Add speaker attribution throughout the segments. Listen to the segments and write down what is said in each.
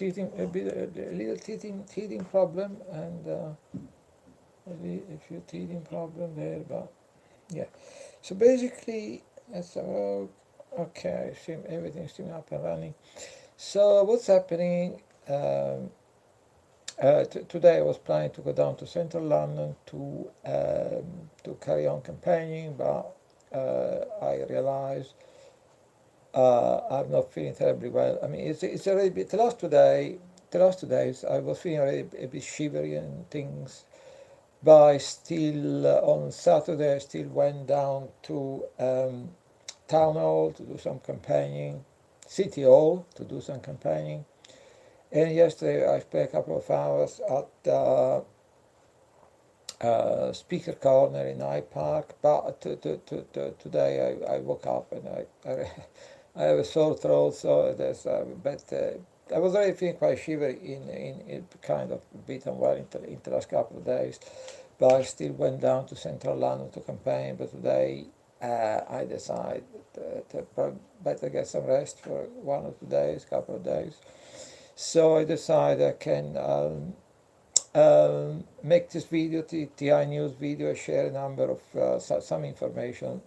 Speaker 1: a little teething problem, and a few teething problem there, but yeah. So basically, so okay, everything seems up and running. So what's happening? Today I was planning to go down to central London to carry on campaigning, but I realized I'm not feeling terribly well. I mean, it's already been, the last 2 days I was feeling already a bit shivery and things. But I still on Saturday I still went down to town hall to do some campaigning, city hall to do some campaigning. And yesterday I spent a couple of hours at Speaker Corner in Hyde Park. But today I woke up and I have a sore throat, so there's but I was already feeling quite shivery in kind of a bit unwell in the last couple of days. But I still went down to central London to campaign. But today I decided to better get some rest for 1 or 2 days, couple of days. So I decided I can make this video, TI News video, share a number of some information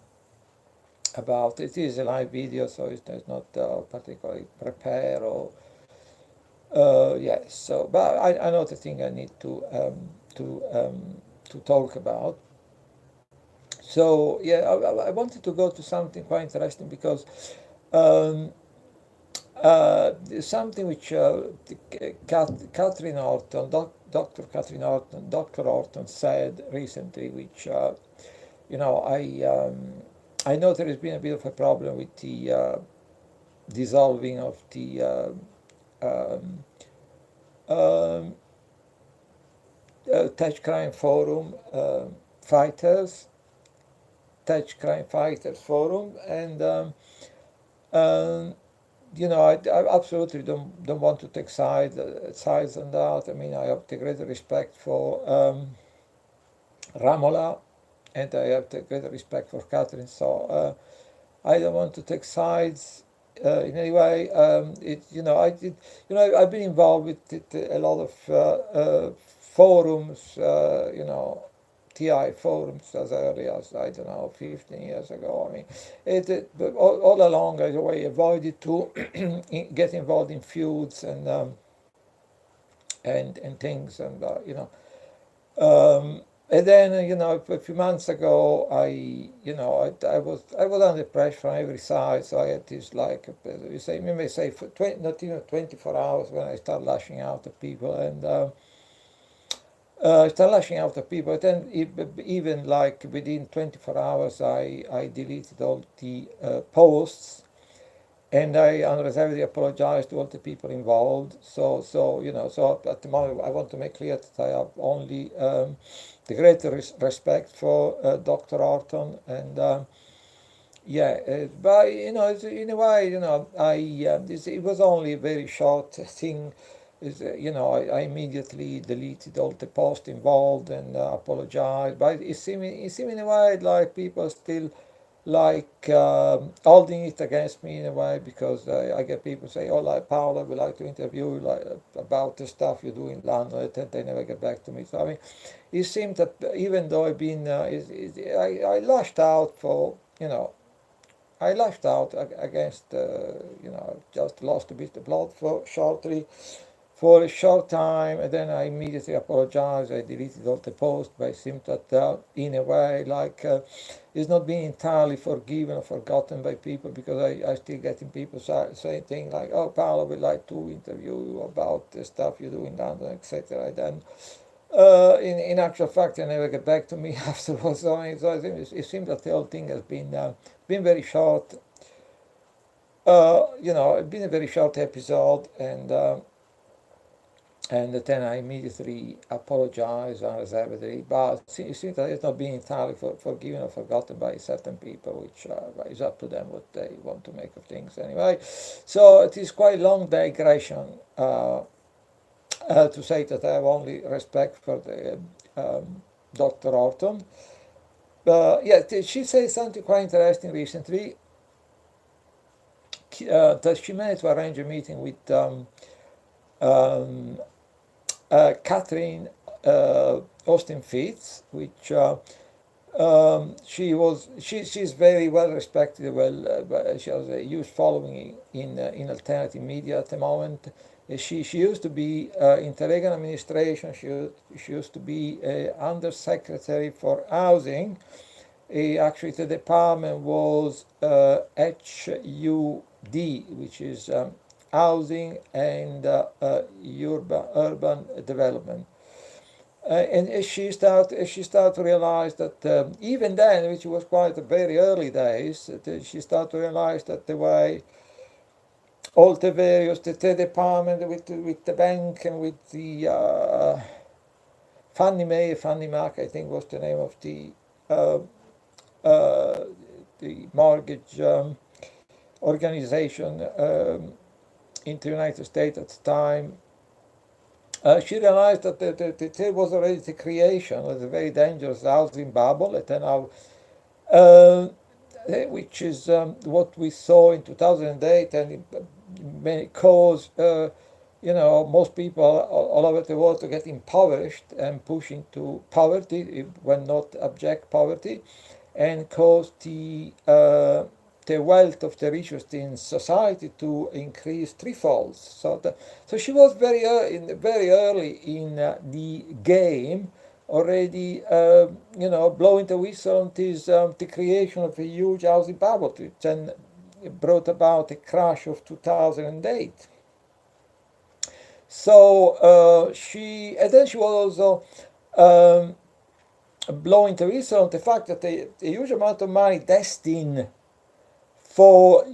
Speaker 1: about it. It is a live video, so it's not particularly prepared or yes. So, but I know the thing I need to talk about. So yeah, I wanted to go to something quite interesting because um, something which Catherine Orton, Dr. Catherine Orton, Dr. Orton said recently, which you know I know there has been a bit of a problem with the dissolving of the um, um, Touch Crime Forum fighters, Touch Crime Fighters Forum, and um, you know, I absolutely don't want to take sides on that. I mean, I have the great respect for Ramola, and I have the great respect for Catherine. So I don't want to take sides in any way. I've been involved with a lot of forums. TI forums as early as I don't know 15 years ago. I mean, but all along I avoided to get involved in feuds and things and then a few months ago I was under pressure from every side, so I had this like you may say for not even 24 hours when I start lashing out at people and. Start lashing out at people. Then even like within 24 hours, I deleted all the posts, and I unreservedly apologized to all the people involved. So at the moment, I want to make clear that I have only the greatest respect for Dr. Orton, and but in a way, it was only a very short thing. I immediately deleted all the posts involved and apologized. But it seemed in a way like people still like holding it against me in a way because I get people say, "Oh, like Paolo, would like to interview you like about the stuff you do in London," and they never get back to me. So I mean, it seemed that even though I've been, I lashed out for I lashed out against, just lost a bit of blood for a short time, and then I immediately apologized. I deleted all the posts, but it seemed that in a way, like it's not being entirely forgiven or forgotten by people because I still getting people saying things like, "Oh, Paolo, would like to interview you about the stuff you do in London, etc." Then, in actual fact, they never get back to me afterwards. So I think it seems that the whole thing has been very short. It's been a very short episode, and then I immediately apologize unreservedly. But it seems that it's not being entirely forgiven or forgotten by certain people, which is up to them what they want to make of things anyway. So it is quite a long digression to say that I have only respect for the Dr. Orton. She said something quite interesting recently. That she managed to arrange a meeting with um, Catherine Austin Fitz, which she's very well respected. She has a huge following in alternative media at the moment. She used to be in the Reagan administration. She used to be undersecretary for housing. Actually, the department was HUD, which is housing and urban development. And she started to realize that even then, which was quite the very early days, she started to realize that the way all the various the department with the bank and with the Fannie Mac, I think was the name of uh, the mortgage organization in the United States at the time. She realized that there was already the creation of a very dangerous housing bubble, and then uh, which is what we saw in 2008, and it may cause most people all over the world to get impoverished and push into poverty, when not abject poverty, and cause the wealth of the richest in society to increase threefold. So she was very early in the game, already blowing the whistle on this the creation of a huge housing bubble, which then brought about the crash of 2008. So she was also um, blowing the whistle on the fact that the huge amount of money destined for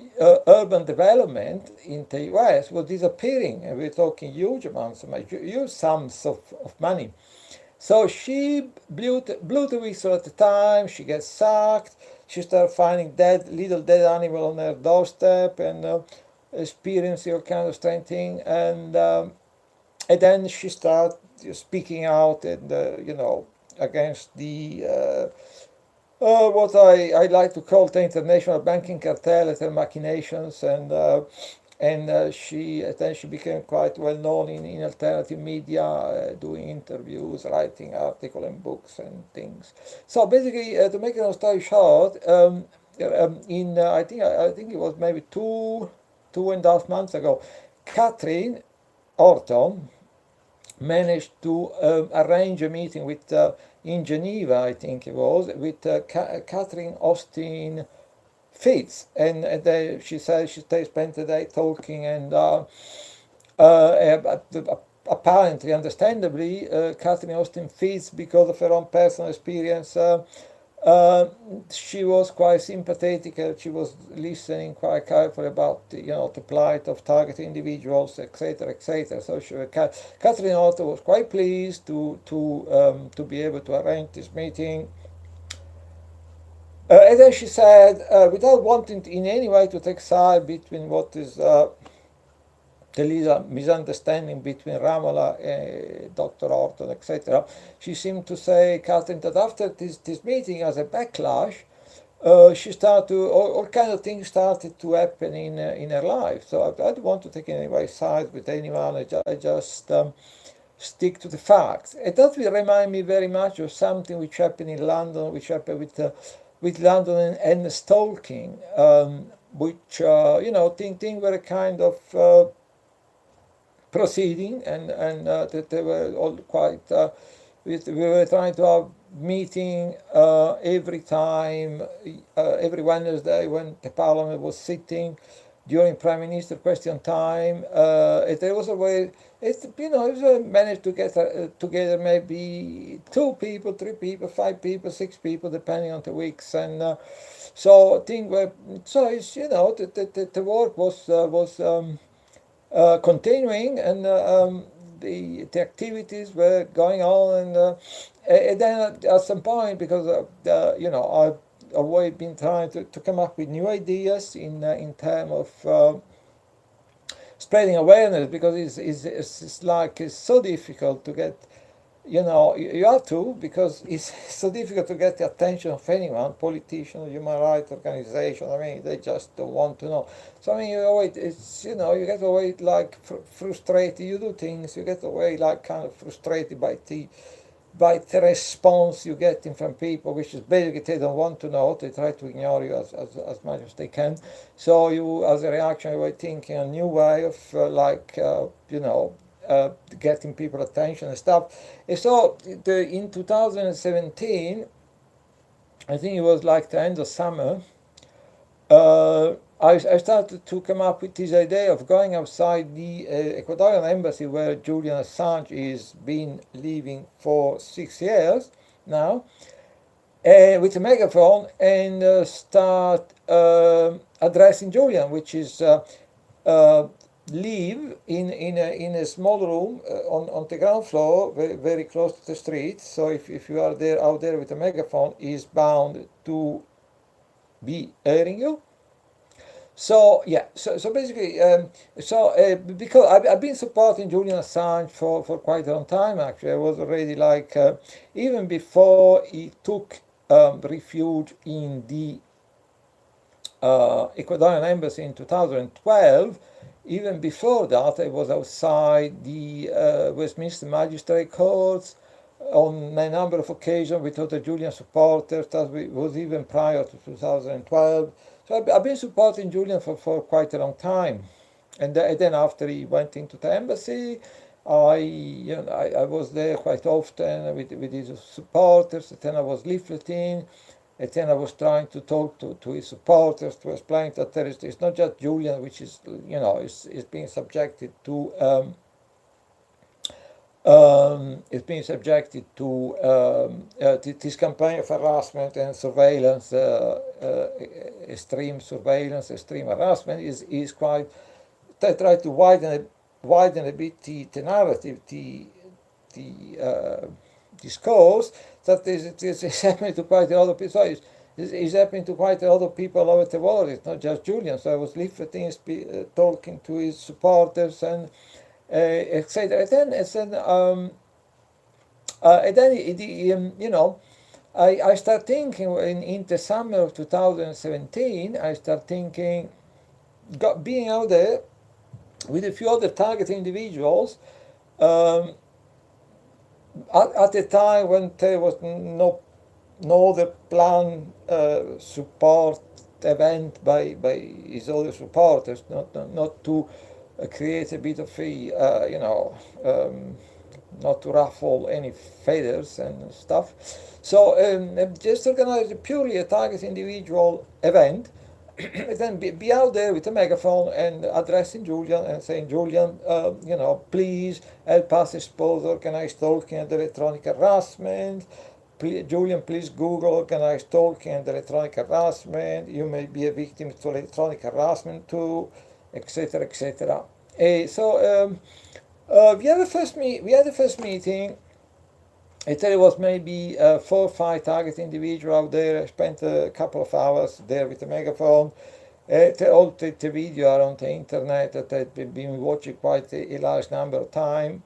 Speaker 1: urban development in the US was disappearing, and we're talking huge amounts of money, huge sums of money. So she blew the whistle at the time. She gets sacked. She started finding little dead animal on her doorstep, and experiencing all kind of strange thing. And then she started speaking out, and against the what I like to call the international banking cartel and their machinations, and she became quite well known in alternative media, doing interviews, writing articles and books and things. So basically, to make a long story short, in I think it was maybe two and a half months ago, Catherine Orton managed to arrange a meeting with in Geneva, I think it was, with Catherine Austin Fitz, and she said they spent the day talking, and apparently, understandably, Catherine Austin Fitz, because of her own personal experience, uh, she was quite sympathetic. She was listening quite carefully about the plight of target individuals, etc., etc. So Catherine Otto was quite pleased to be able to arrange this meeting. And then she said, without wanting in any way to take side between what is the misunderstanding between Ramola and Dr. Orton, etc., she seemed to say, Catherine, that after this meeting, as a backlash, she started to all kind of things started to happen in her life. So I don't want to take any way side with anyone. I just stick to the facts. And that will remind me very much of something which happened in London, which happened with London and stalking, which things were a kind of proceeding, and that they were all quite. We were trying to have meeting every time, every Wednesday when the Parliament was sitting during Prime Minister question time. There was a way. It managed to get together maybe 2 people, 3 people, 5 people, 6 people, depending on the weeks, and so things were. So it's the work was continuing, and the activities were going on, and then at some point, because I've always been trying to come up with new ideas in terms of spreading awareness, because it's so difficult to get you have to, because it's so difficult to get the attention of anyone, politician, human rights organization. I mean, they just don't want to know. So I mean, you always, it's, you get away like frustrated. You do things, you get away like kind of frustrated by the response you get from people, which is basically they don't want to know. They try to ignore you as much as they can. So you, as a reaction, you were thinking a new way of getting people attention and stuff. And so in 2017, I think it was like the end of summer, I started to come up with this idea of going outside the Ecuadorian embassy where Julian Assange is been living for 6 years now, with a megaphone, and start addressing Julian, which is uh, live in a small room on the ground floor, very close to the street. So if you are there out there with a megaphone, is bound to be hearing you. So yeah, so basically, because I've been supporting Julian Assange for quite a long time. Actually, I was already like even before he took refuge in the Ecuadorian embassy in 2012. Even before that, I was outside the Westminster Magistrate Courts on a number of occasions with other Julian supporters. That was even prior to 2012. So I've been supporting Julian for quite a long time. And then after he went into the embassy, I was there quite often with his supporters. And then I was leafleting. And then I was trying to talk to his supporters to explain that it's not just Julian, which is being subjected to it's being subjected to this campaign of harassment and surveillance, extreme surveillance, extreme harassment is quite. They try to widen a bit the narrative, the discourse that is happening to quite a lot of people. So it's happening to quite a lot of people all over the world. It's not just Julian. So I was leafleting, talking to his supporters and etc. I start thinking in the summer of 2017. I start thinking, being out there with a few other target individuals. Um, at the time when there was no other planned support event by his other supporters, not to create a bit of a not to ruffle any feathers and stuff. So just organize purely a target individual event. Then be out there with a megaphone and addressing Julian and saying, Julian, please help us expose organized stalking and electronic harassment. Julian, please Google organized stalking and electronic harassment. You may be a victim to electronic harassment too, etc., etc. We had the first meeting. There was maybe 4 or 5 target individuals out there. I spent a couple of hours there with a megaphone. All the video are on the internet that I've been watching quite a large number of times.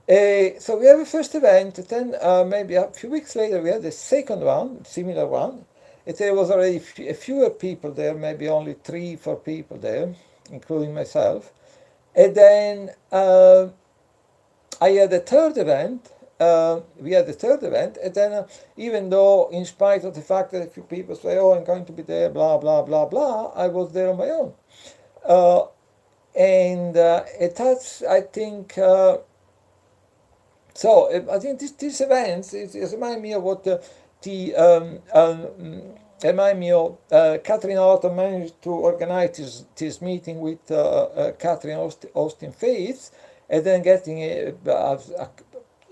Speaker 1: So we have a first event. Then maybe a few weeks later we had the second one, similar one. There was already fewer people there, maybe only 3 or 4 people there, including myself. And then I had a third event. We had the third event, and then even though, in spite of the fact that a few people say, "Oh, I'm going to be there," blah blah blah blah, I was there on my own, and that's, I think. I think these events it remind me of what remind me of Catherine Orton managed to organize this meeting with Catherine Austin Faith, and then getting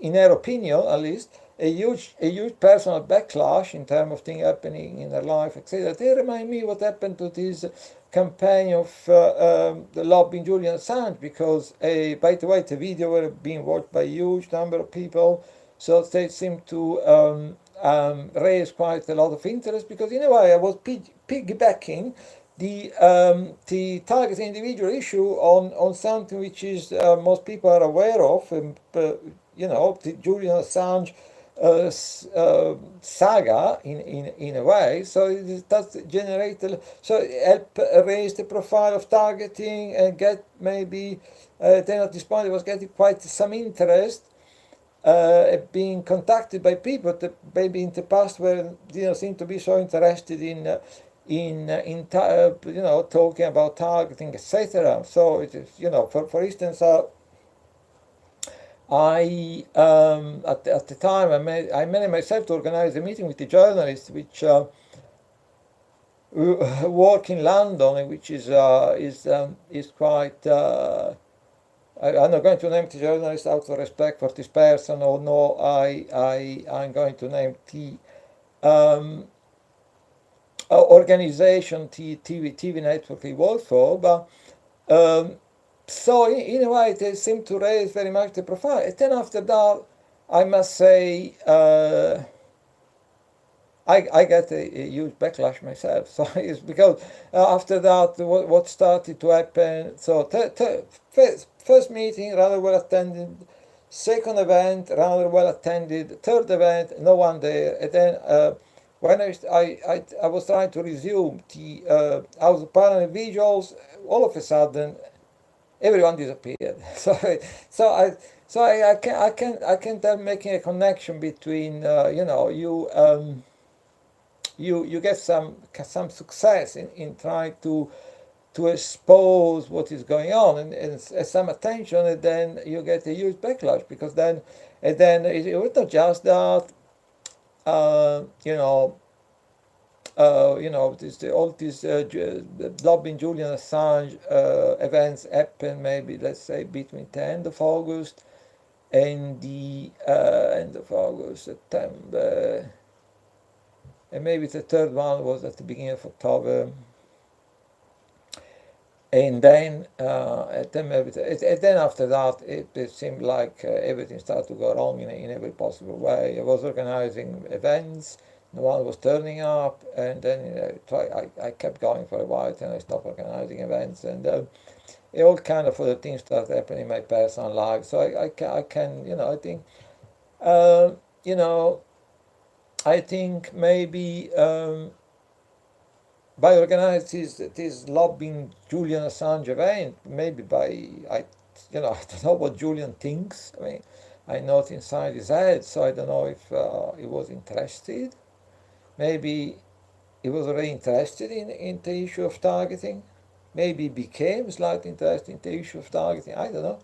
Speaker 1: in her opinion at least, a huge personal backlash in terms of things happening in her life, etc. They remind me what happened to this campaign of the lobbying Julian Assange, because by the way, the video were being watched by a huge number of people, so they seem to raise quite a lot of interest, because in a way I was piggybacking the target individual issue on something which is most people are aware of, and the Julian Assange saga in a way. So it does generate, so help raise the profile of targeting and get maybe, then at this point it was getting quite some interest, being contacted by people that maybe in the past were didn't seem to be so interested in talking about targeting, etc. So it is, for instance, at the time I managed myself to organize a meeting with the journalists which work in London, which is quite. I'm not going to name the journalist out of respect for this person, or no, I'm going to name the organization, the TV network he worked for, but so in a way they seem to raise very much the profile. And then after that, I must say, I get a huge backlash myself. So it's because after that, what started to happen. So first meeting rather well attended, second event rather well attended, third event no one there, and then when I was trying to resume the House of Parliament visuals, all of a sudden everyone disappeared. I can tell, making a connection between you get some success in trying to expose what is going on, and some attention, and then you get a huge backlash, because then it was not just that uh, you know all these lobbying Julian Assange events happen, maybe let's say between the end of August and the end of August, September, and maybe the third one was at the beginning of October, and then after that it seemed like everything started to go wrong in every possible way. I was organizing events, no one was turning up, and then I kept going for a while, and I stopped organizing events, and all kind of other things started happening in my personal life. So I can, I think, uh, you know I think maybe by organizing this lobbying Julian Assange event, maybe I don't know what Julian thinks. I mean, I'm not inside his head, so I don't know if he was interested. Maybe he was already interested in the issue of targeting. Maybe he became slightly interested in the issue of targeting. I don't know.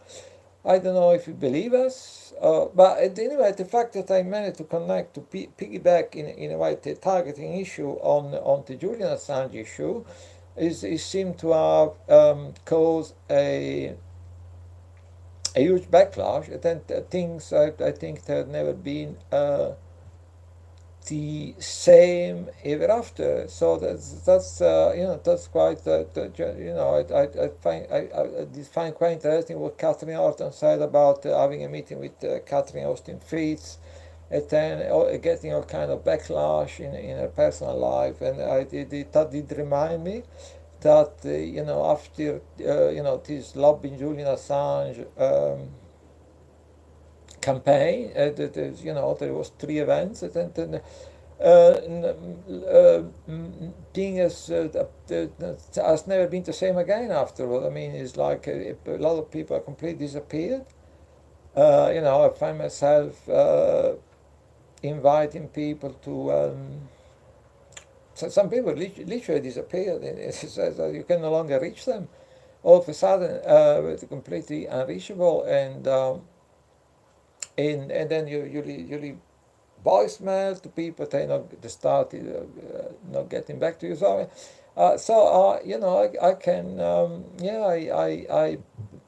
Speaker 1: I don't know if you believe us, but anyway, the fact that I managed to connect, to piggyback in a way the targeting issue on the Julian Assange issue is seemed to have caused a huge backlash. And then things I think had never been the same ever after. So that's quite I find quite interesting what Catherine Horton said about having a meeting with Catherine Austin Fitz, and then getting all kind of backlash in her personal life, and that did remind me that after this lobbying Julian Assange campaign. There was three events, and then thing has never been the same again afterward. I mean, it's like a lot of people completely disappeared. I find myself inviting people to. Some people literally disappeared. You can no longer reach them. All of a sudden, it's completely unreachable, and then you leave voicemail to people. They started not getting back to you. So I can I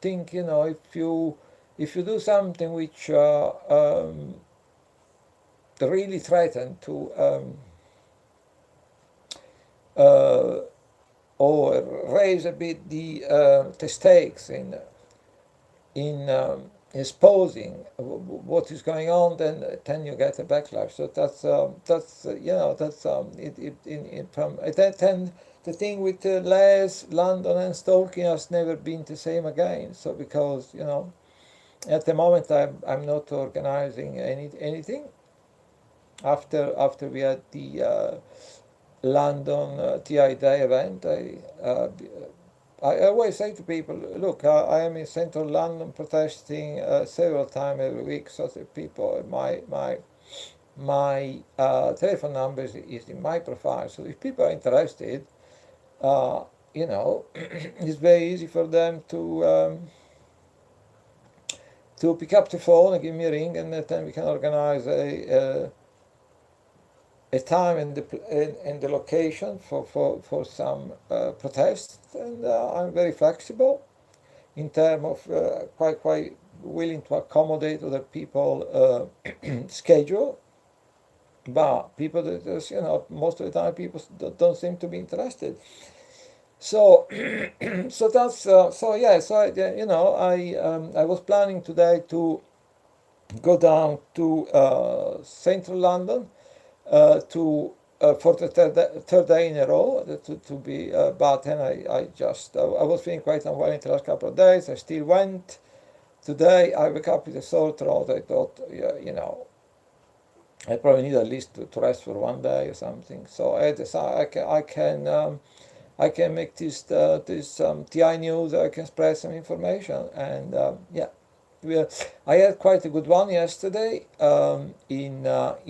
Speaker 1: think if you do something which really threaten to uh, or raise a bit the stakes in exposing what is going on, then you get a backlash. So that's from then the thing with Les, London, and Stalking has never been the same again. So because At the moment, I'm not organizing anything. After we had the London TI Day event, I always say to people, look, I am in central London protesting several times every week, so that people, my telephone number is in my profile. So if people are interested, uh, it's very easy for them to pick up the phone and give me a ring, and then we can organize a time and the location for some protests. And I'm very flexible in terms of quite willing to accommodate other people schedule. But people that most of the time people don't seem to be interested. So so that's so yeah. So I was planning today to go down to central London for the third day in a row to be but then I was feeling quite unwell the last couple of days. I still went. Today I wake up with a sore throat. I thought, yeah, I probably need at least to rest for one day or something. So I decided I can make this TI news. I can spread some information, and yeah, I had quite a good one yesterday. In that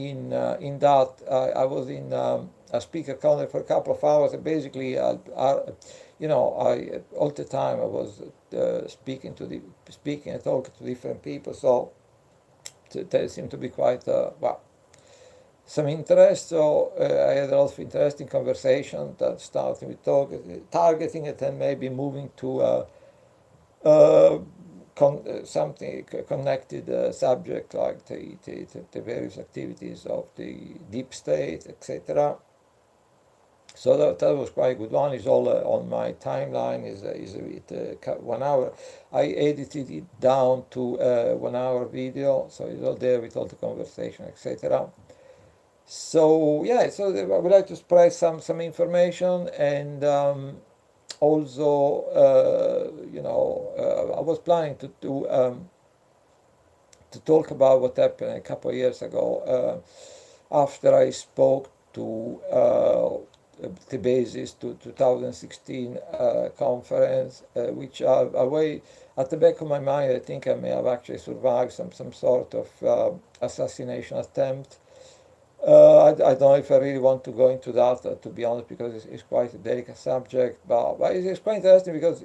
Speaker 1: I was in a speaker corner for a couple of hours. And basically, I all the time I was speaking and talking to different people. So there seemed to be quite some interest. So I had a lot of interesting conversation that starting with targeting it and maybe moving to uh, something connected subject like the various activities of the deep state, etc. So that was quite a good one. It's all on my timeline. Is with 1 hour. I edited it down to 1 hour video, so it's all there with all the conversation, etc. So yeah, so I would like to spread some information, and also I was planning to talk about what happened a couple of years ago after I spoke to the basis to 2016 conference, which away at the back of my mind, I think I may have actually survived some sort of assassination attempt. I don't know if I really want to go into that, to be honest, because it's quite a delicate subject. But it's quite interesting because,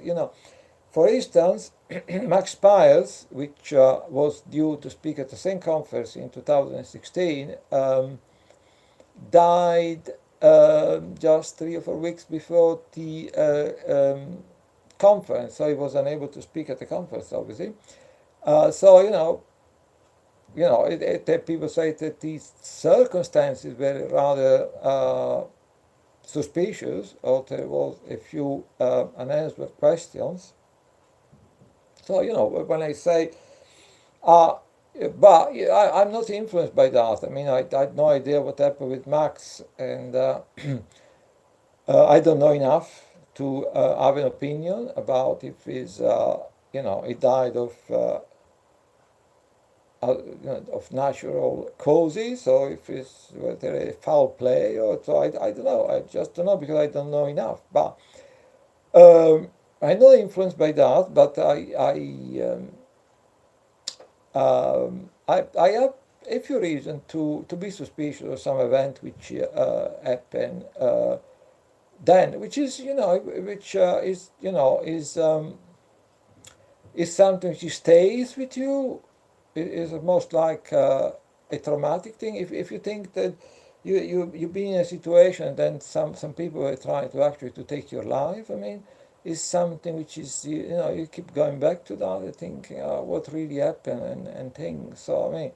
Speaker 1: for instance, Max Piles, which was due to speak at the same conference in 2016, died just 3 or 4 weeks before the conference, so he was unable to speak at the conference, obviously. So people say that these circumstances were rather suspicious, or there was a few unanswered questions. So when I say, uh, but I'm not influenced by that. I mean, I had no idea what happened with Max, and I don't know enough to have an opinion about if he died of natural causes, or if it's whether a foul play, or so I don't know. I just don't know because I don't know enough. But I'm not influenced by that. But I have a few reasons to be suspicious of some event which happened then, which is which is something which stays with you. It is most like a traumatic thing. If you think that you've been in a situation and then some people are trying to actually to take your life, I mean, it's something which is you keep going back to that and thinking, what really happened, and things. So I mean,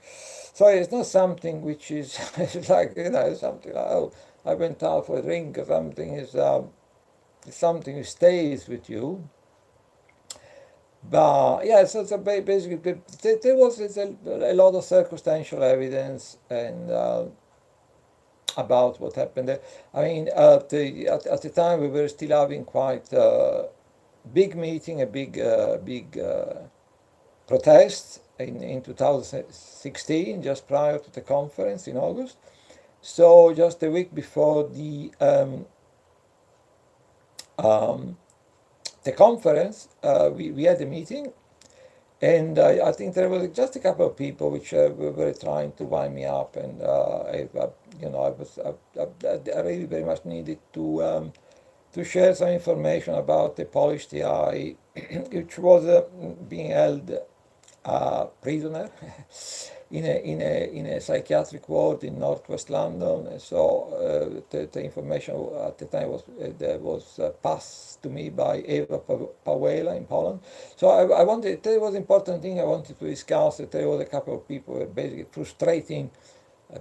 Speaker 1: so it's not something which is it's like something like, oh, I went out for a drink or something. It's something that stays with you. But yeah, so basically there was a lot of circumstantial evidence and about what happened there. I mean, at the time we were still having quite big meeting, a big protests in 2016, just prior to the conference in August. So just a week before the conference, we had a meeting, and I think there was just a couple of people which were trying to wind me up, and I really very much needed to share some information about the Polish TI, which was being held prisoner in a psychiatric ward in northwest London. So the information at the time was passed to me by Eva Pawela in Poland. So I wanted, there was an important thing I wanted to discuss, that there was a couple of people who were basically frustrating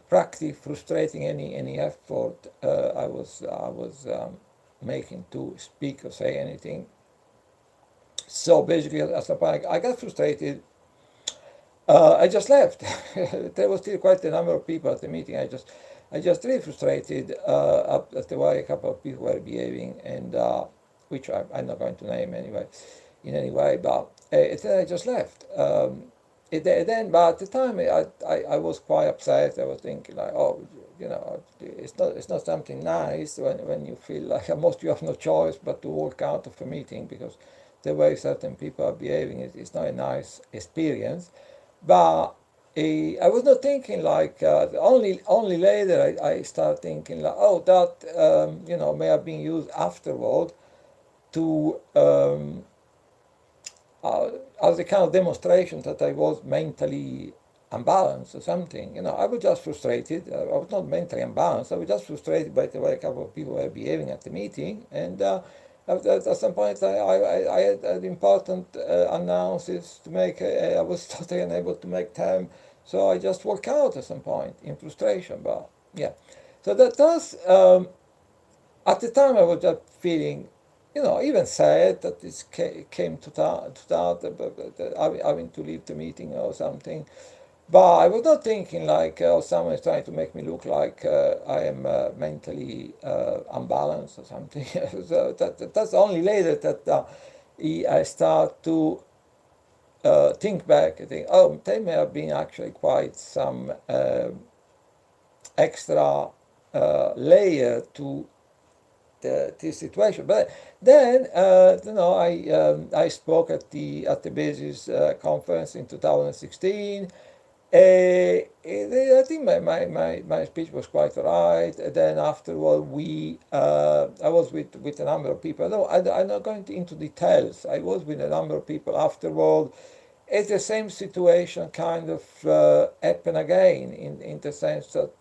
Speaker 1: practically frustrating any effort I was making to speak or say anything. So basically, at some point, I got frustrated. I just left. There was still quite a number of people at the meeting. I just really frustrated at the way a couple of people were behaving, and which I'm not going to name anyway, in any way. But then I just left. But at the time, I was quite upset. I was thinking like, oh, it's not something nice when you feel like almost you have no choice but to walk out of a meeting, because the way certain people are behaving is not a nice experience. But I was not thinking like only later I start thinking like, oh, that may have been used afterward to as a kind of demonstration that I was mentally unbalanced or something. I was just frustrated. I was not mentally unbalanced. I was just frustrated by the way a couple of people were behaving at the meeting. And at some point, I had important announcements to make. I was totally unable to make time, so I just walked out at some point in frustration. But yeah, so that does. At the time, I was just feeling, even sad that this came to that, having to leave the meeting or something. But I was not thinking like, oh, someone is trying to make me look like I am mentally unbalanced or something. So that's only later that I start to think back and think, oh, there may have been actually quite some extra layer to this situation. But then, I spoke at the Basis conference in 2016. I think my speech was quite alright. Then afterward, I was with a number of people. No, I'm not going into details. I was with a number of people afterward. It's the same situation kind of happened again, in the sense that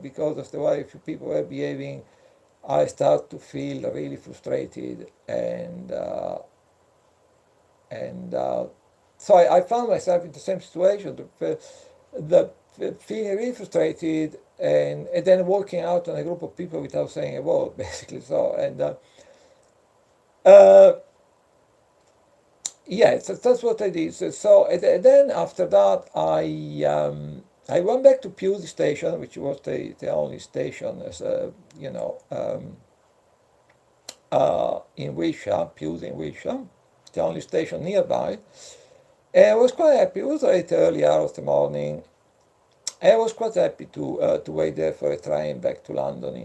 Speaker 1: because of the way a few people were behaving, I start to feel really frustrated, and so I found myself in the same situation, the feeling really frustrated, and then walking out on a group of people without saying a word, basically. So yeah, so that's what I did. So then after that, I went back to Pusey station, which was the only station, as in Wiltshire, Pusey in Wiltshire, the only station nearby. And I was quite happy. It was late early hours of the morning. I was quite happy to wait there for a train back to London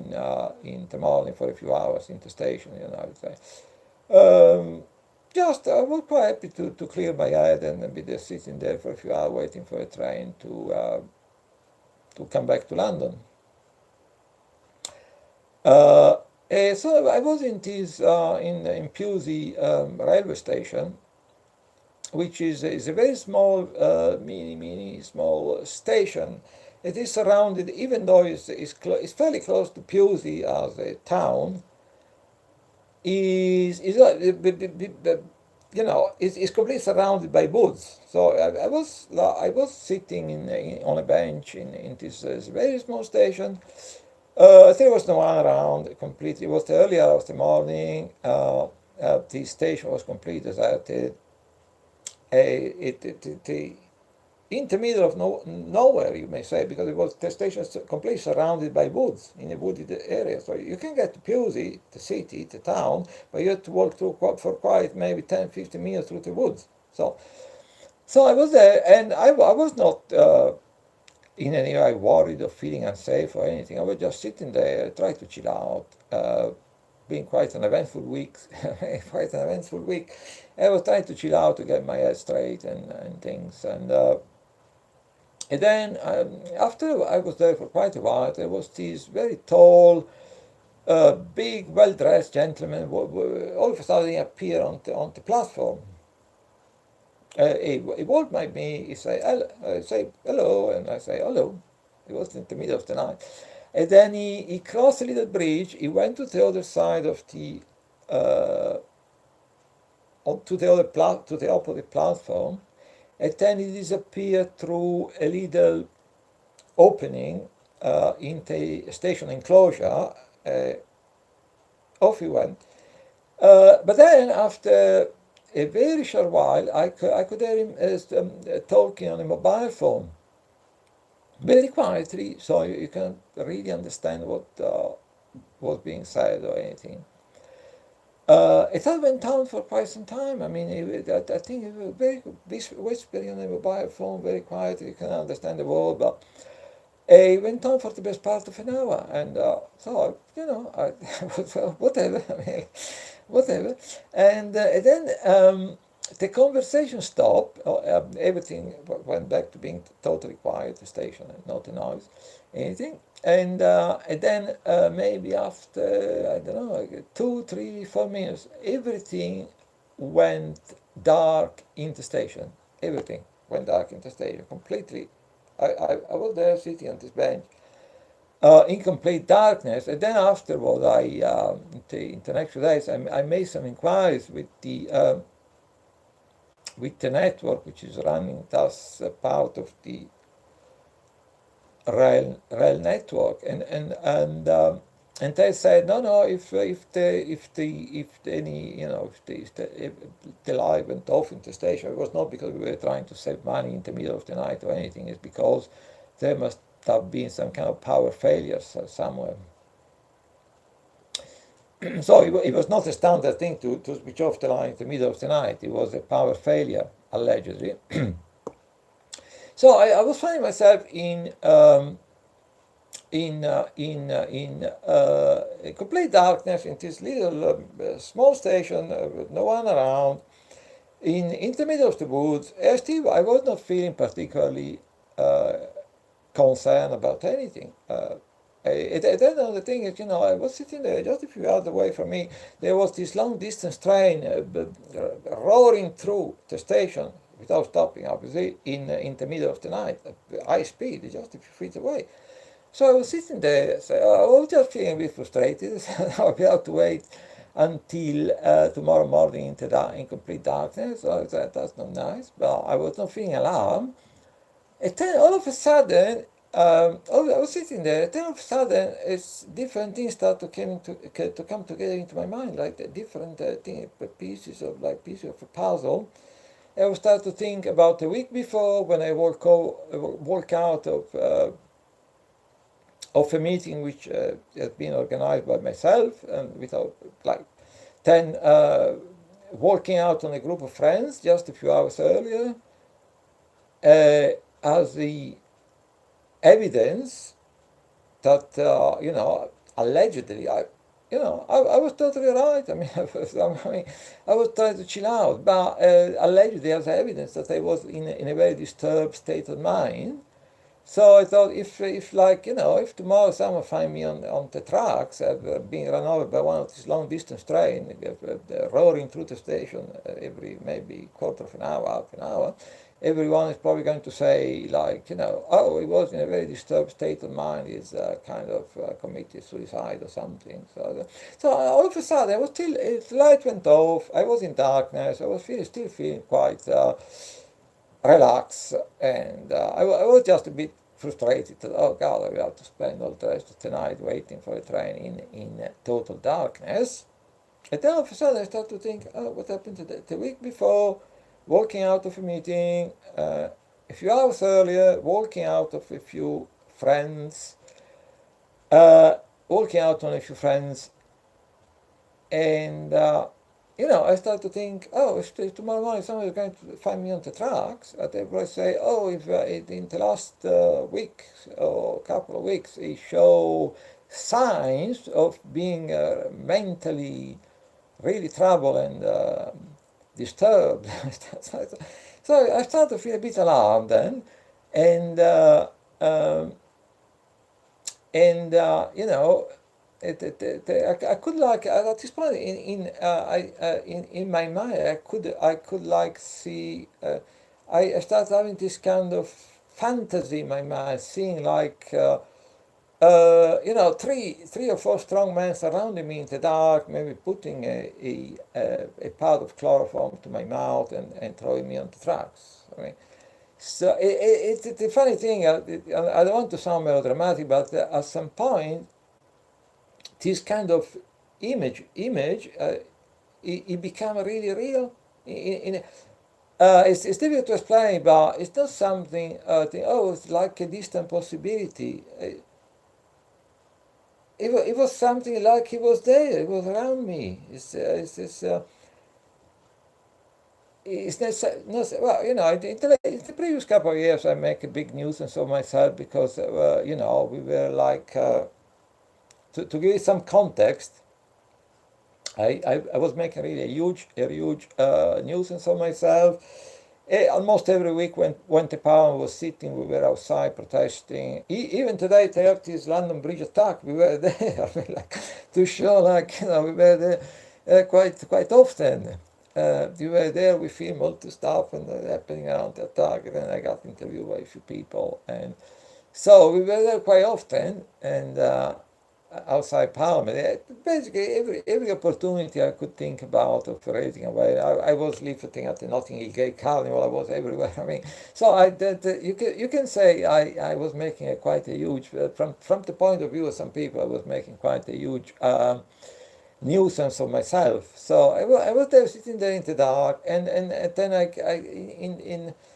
Speaker 1: in the morning for a few hours in the station. I would say. I was quite happy to clear my head and be there sitting there for a few hours waiting for a train to come back to London. So I was in Pusey railway station, which is a very small, mini small station. It is surrounded, even though it's fairly close to Pusey as a town. Is completely surrounded by woods. So I was sitting on a bench in this very small station. There was no one around. Completely, it was the early hours of the morning. The station was completely deserted. In the middle of nowhere, you may say, because the station is completely surrounded by woods, in a wooded area. So you can get to Pusey, the city, the town, but you have to walk through for quite maybe 10, 15 minutes through the woods. So So I was there, and I was not in any way worried or feeling unsafe or anything. I was just sitting there, trying to chill out. Been quite an eventful week, quite an eventful week. I was trying to chill out to get my head straight and things. And then after I was there for quite a while, there was this very tall, big, well-dressed gentleman. All of a sudden, he appeared on the platform. He walked by me. He say, I say hello, and I say hello. It was in the middle of the night. And then he crossed a little bridge. He went to the other side of the to the to the opposite platform, and then he disappeared through a little opening in the station enclosure. Uh, Off he went. But then after a very short while, I could hear him talking on a mobile phone, very quietly, so you can't really understand what was being said or anything. It had went on for quite some time. I mean, I think it was very whispering on a mobile phone, very quiet. You can understand the word, but it went on for the best part of an hour. And so, I whatever. I mean, whatever. And then the conversation stopped. Everything went back to being totally quiet, the station, and not a noise, anything. And then maybe after, I don't know, like 2, 3, 4 minutes, everything went dark in the station. Everything went dark in the station completely. I was there sitting on this bench in complete darkness. And then afterward, in the next few days, I made some inquiries with the network which is running thus part of the rail network, and they said no, if the light went off in the station, it was not because we were trying to save money in the middle of the night or anything. It's because there must have been some kind of power failures somewhere. So it was not a standard thing to switch off the line in the middle of the night. It was a power failure, allegedly. So I was finding myself in complete darkness in this little small station with no one around, in the middle of the woods. Still, I was not feeling particularly concerned about anything. Then the thing is, I was sitting there just a few yards away from me. There was this long distance train roaring through the station without stopping, obviously, in the middle of the night at high speed, just a few feet away. So I was sitting there, so I was just feeling a bit frustrated. I'll be able to wait until tomorrow morning in complete darkness. So I said, that's not nice, but I was not feeling alarmed. And then all of a sudden, I was sitting there. Then all of a sudden, it's different things start to come together into my mind, like the different pieces of a puzzle. I would start to think about the week before when I walk out of a meeting which has been organized by myself, and without then walking out on a group of friends just a few hours earlier as the evidence that allegedly I was totally right. I mean, I was trying to chill out, but allegedly there's evidence that I was in a very disturbed state of mind. So I thought, if tomorrow someone find me on the tracks, being run over by one of these long distance train, roaring through the station every maybe quarter of an hour, half an hour, everyone is probably going to say, oh, he was in a very disturbed state of mind, he's kind of committed suicide or something. So all of a sudden, the light went off, I was in darkness, I was still feeling quite relaxed, and I was just a bit frustrated that, oh God, I will have to spend all the rest of the night waiting for a train in total darkness. And then all of a sudden I start to think, oh, what happened the week before? Walking out of a meeting, a few hours earlier, walking out of a few friends, walking out on a few friends, and I start to think, oh, if tomorrow morning someone is going to find me on the tracks, they will say, oh, if in the last week or couple of weeks he show signs of being mentally really troubled and disturbed. So I start to feel a bit alarmed then, and um, and I could like at this point in my mind I could like see I started having this kind of fantasy in my mind, seeing like three or four strong men surrounding me in the dark, maybe putting a part of chloroform to my mouth and throwing me on the tracks. I mean, so it's the funny thing. I don't want to sound melodramatic, but at some point, this kind of image, it became really real. It's difficult to explain, but it's not something. It's like a distant possibility. It was something like it was there. It was around me. It's not well, in the previous couple of years, I make a big nuisance of myself because, we were like, to give you some context, I was making really a huge nuisance of myself. Almost every week when the Parliament was sitting, we were outside protesting. Even today, after this London Bridge attack, we were there. I mean, like, to show, like, we were there quite often. We were there, we filmed all the stuff and happening around the attack, and then I got interviewed by a few people. And so we were there quite often, and outside Parliament. Basically, every opportunity I could think about of raising away. I was lifting at the Notting Hill Gay Carnival. I was everywhere. I mean, so you can say I was making quite a huge from the point of view of some people. I was making quite a huge nuisance of myself. So I was there sitting there in the dark, and then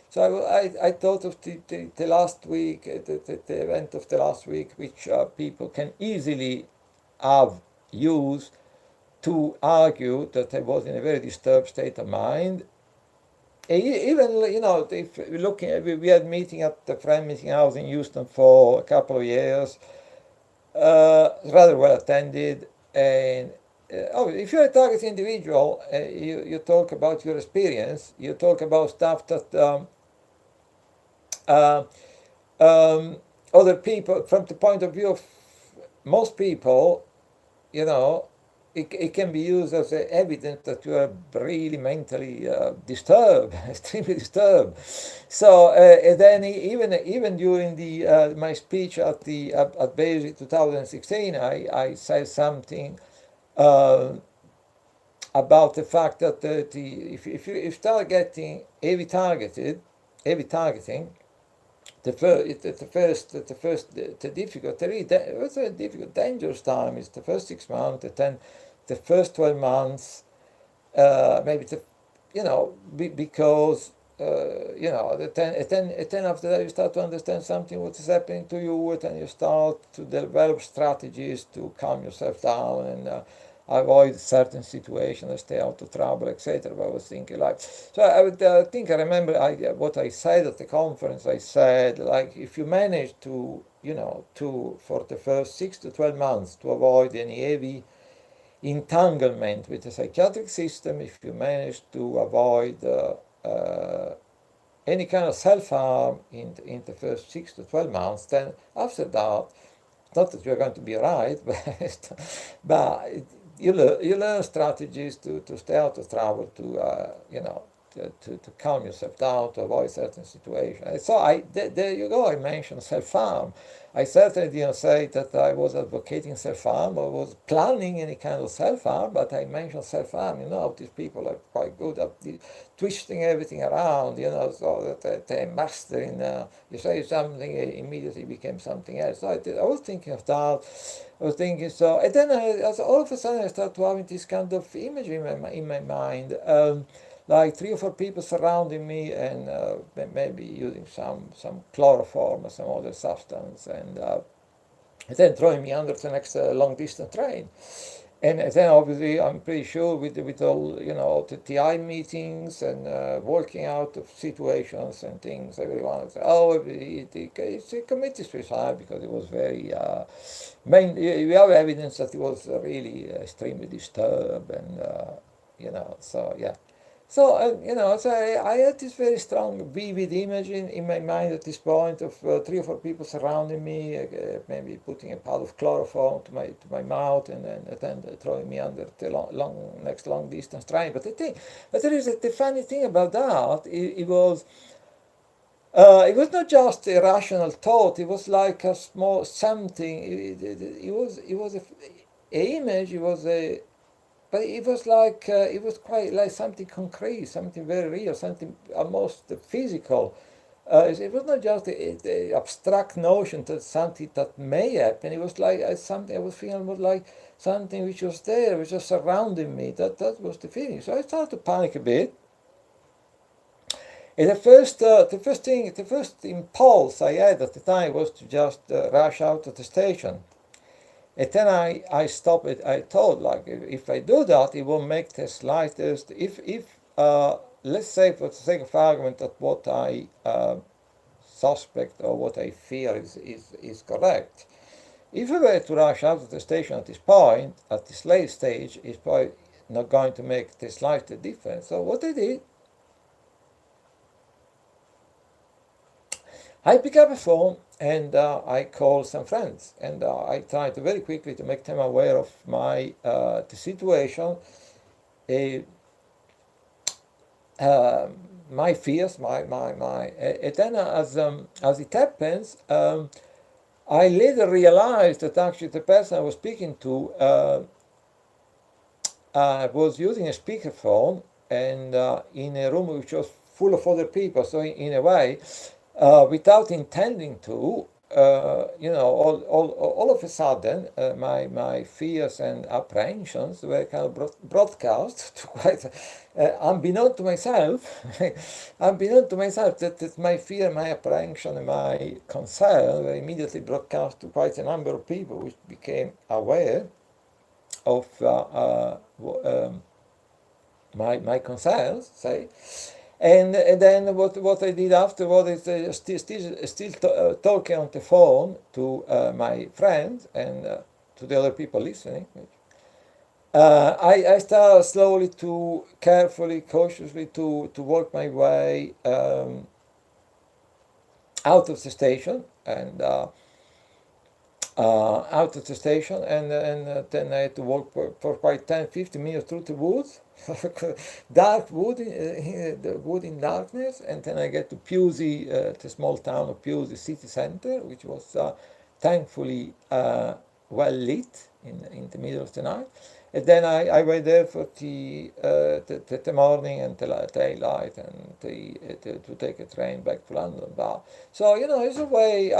Speaker 1: so I thought of the last week, the event of the last week, which people can easily have used to argue that I was in a very disturbed state of mind. Even, if we're looking at, we had meeting at the Friend Meeting House in Houston for a couple of years, rather well attended, and if you're a target individual, you talk about your experience, you talk about stuff that uh, other people, from the point of view of most people, it can be used as evidence that you are really mentally disturbed, extremely disturbed. So and then even during the my speech at Basic 2016, I said something about the fact that if you start getting heavy targeting, the difficult, it was a difficult, dangerous time. Is the first 6 months, then the first 12 months, maybe because then after that you start to understand something what is happening to you, and then you start to develop strategies to calm yourself down and avoid certain situations, stay out of trouble, etc. But I was thinking like, so I would think I remember what I said at the conference. I said, like, if you manage to for the first 6 to 12 months to avoid any heavy entanglement with the psychiatric system, if you manage to avoid any kind of self-harm in the first 6 to 12 months, then after that, not that you're going to be right, but you learn strategies to stay out of trouble, to calm yourself down, to avoid certain situations. So there you go. I mentioned self-harm. I certainly didn't say that I was advocating self-harm or was planning any kind of self-harm, but I mentioned self-harm. These people are quite good at twisting everything around, so that they master in, you say something, it immediately became something else. So I was thinking of that. I was thinking so, and then all of a sudden I started having this kind of image in my mind. Like 3 or 4 people surrounding me, and maybe using some chloroform or some other substance, and then throwing me under the next long distance train. And then obviously I'm pretty sure with all the TI meetings and working out of situations and things, everyone said, oh, it's a committee suicide because it was very we have evidence that it was really extremely disturbed and so yeah. So, so I had this very strong, vivid image in my mind at this point of three or four people surrounding me, maybe putting a pad of chloroform to my mouth and then throwing me under the next long distance train. But there is the funny thing about that. It was not just a rational thought. It was like a small something. It was a image. It was a but it was like it was quite like something concrete, something very real, something almost physical. It was not just a abstract notion that something that may happen. It was like something I was feeling was like something which was there, which was surrounding me. That was the feeling. So I started to panic a bit. And the first impulse I had at the time was to just rush out of the station. And then I stopped it. I thought, like, if I do that, it will make the slightest. If let's say, for the sake of argument, that what I suspect or what I fear is correct. If I were to rush out of the station at this point, at this late stage, it's probably not going to make the slightest difference. So what I did, I pick up a phone and I call some friends and I try to very quickly to make them aware of the situation, my fears, and then as it happens, I later realized that actually the person I was speaking to was using a speakerphone and in a room which was full of other people. So in a way, without intending to, all of a sudden, my fears and apprehensions were kind of broadcast to quite, unbeknown to myself, that my fear, my apprehension, and my concern were immediately broadcast to quite a number of people, which became aware of my concerns, say. And then what I did afterward is still talking on the phone to my friends and to the other people listening. I started slowly to, carefully, cautiously to work my way out of the station and then I had to walk for quite 10-15 minutes through the woods, dark wood, the wood in darkness, and then I get to Pusey, the small town of Pusey city center, which was thankfully well lit in the middle of the night. And then I went there for the morning and the daylight and to take a train back to London. So it's a way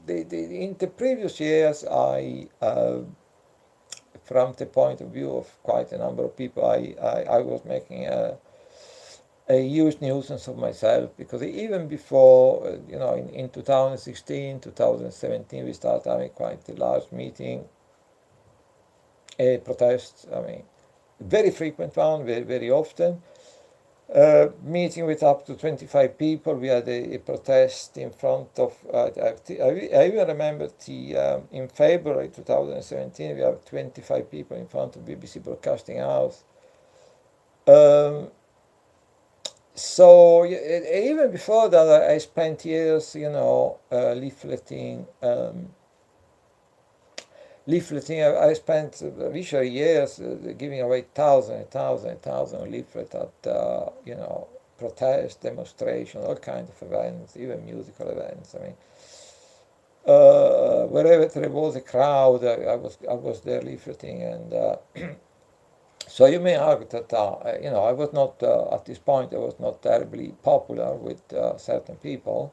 Speaker 1: in the previous years, from the point of view of quite a number of people, I was making a huge nuisance of myself, because even before, in 2016, 2017, we started having quite a large meeting, a protest, very frequent one, very, very often. Meeting with up to 25 people. We had a protest in front of, I even remember in February 2017, we have 25 people in front of BBC Broadcasting House. So even before that, I spent years, leafleting. I spent literally years giving away thousands of leaflets at protest, demonstration, all kinds of events, even musical events. Wherever there was a crowd, I was there leafleting, and so you may argue that I was not at this point. I was not terribly popular with certain people.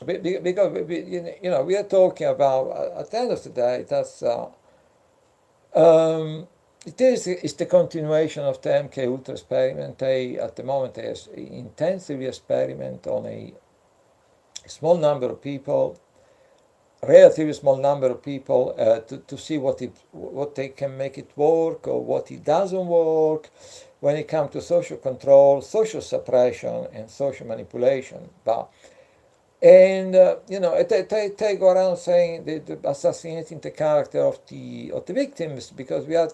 Speaker 1: Because we are talking about, at the end of the day, that's it's the continuation of the MK Ultra experiment. At the moment, they intensively experiment on a small number of people, relatively small number of people to see what they can make it work or what it doesn't work when it comes to social control, social suppression, and social manipulation. But and they go around saying assassinating the character of the victims because we are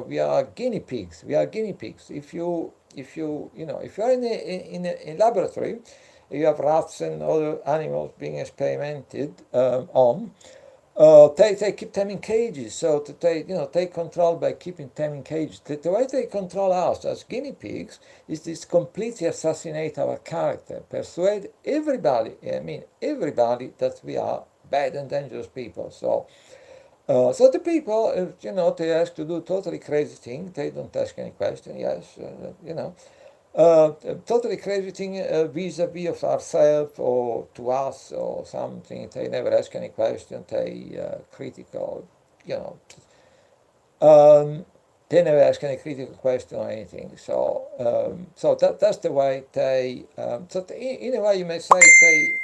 Speaker 1: we are guinea pigs. We are guinea pigs. If you are in a laboratory, you have rats and other animals being experimented on. They keep them in cages, so to take control by keeping them in cages. The way they control us as guinea pigs is this completely assassinate our character, persuade everybody, I mean everybody, that we are bad and dangerous people. So the people, they ask to do totally crazy thing. They don't ask any question. Yes, totally crazy thing vis-a-vis of ourselves or to us or something. They never ask any question. They critical, you know. Um, they never ask any critical question or anything. So that's the way they. In a way, you may say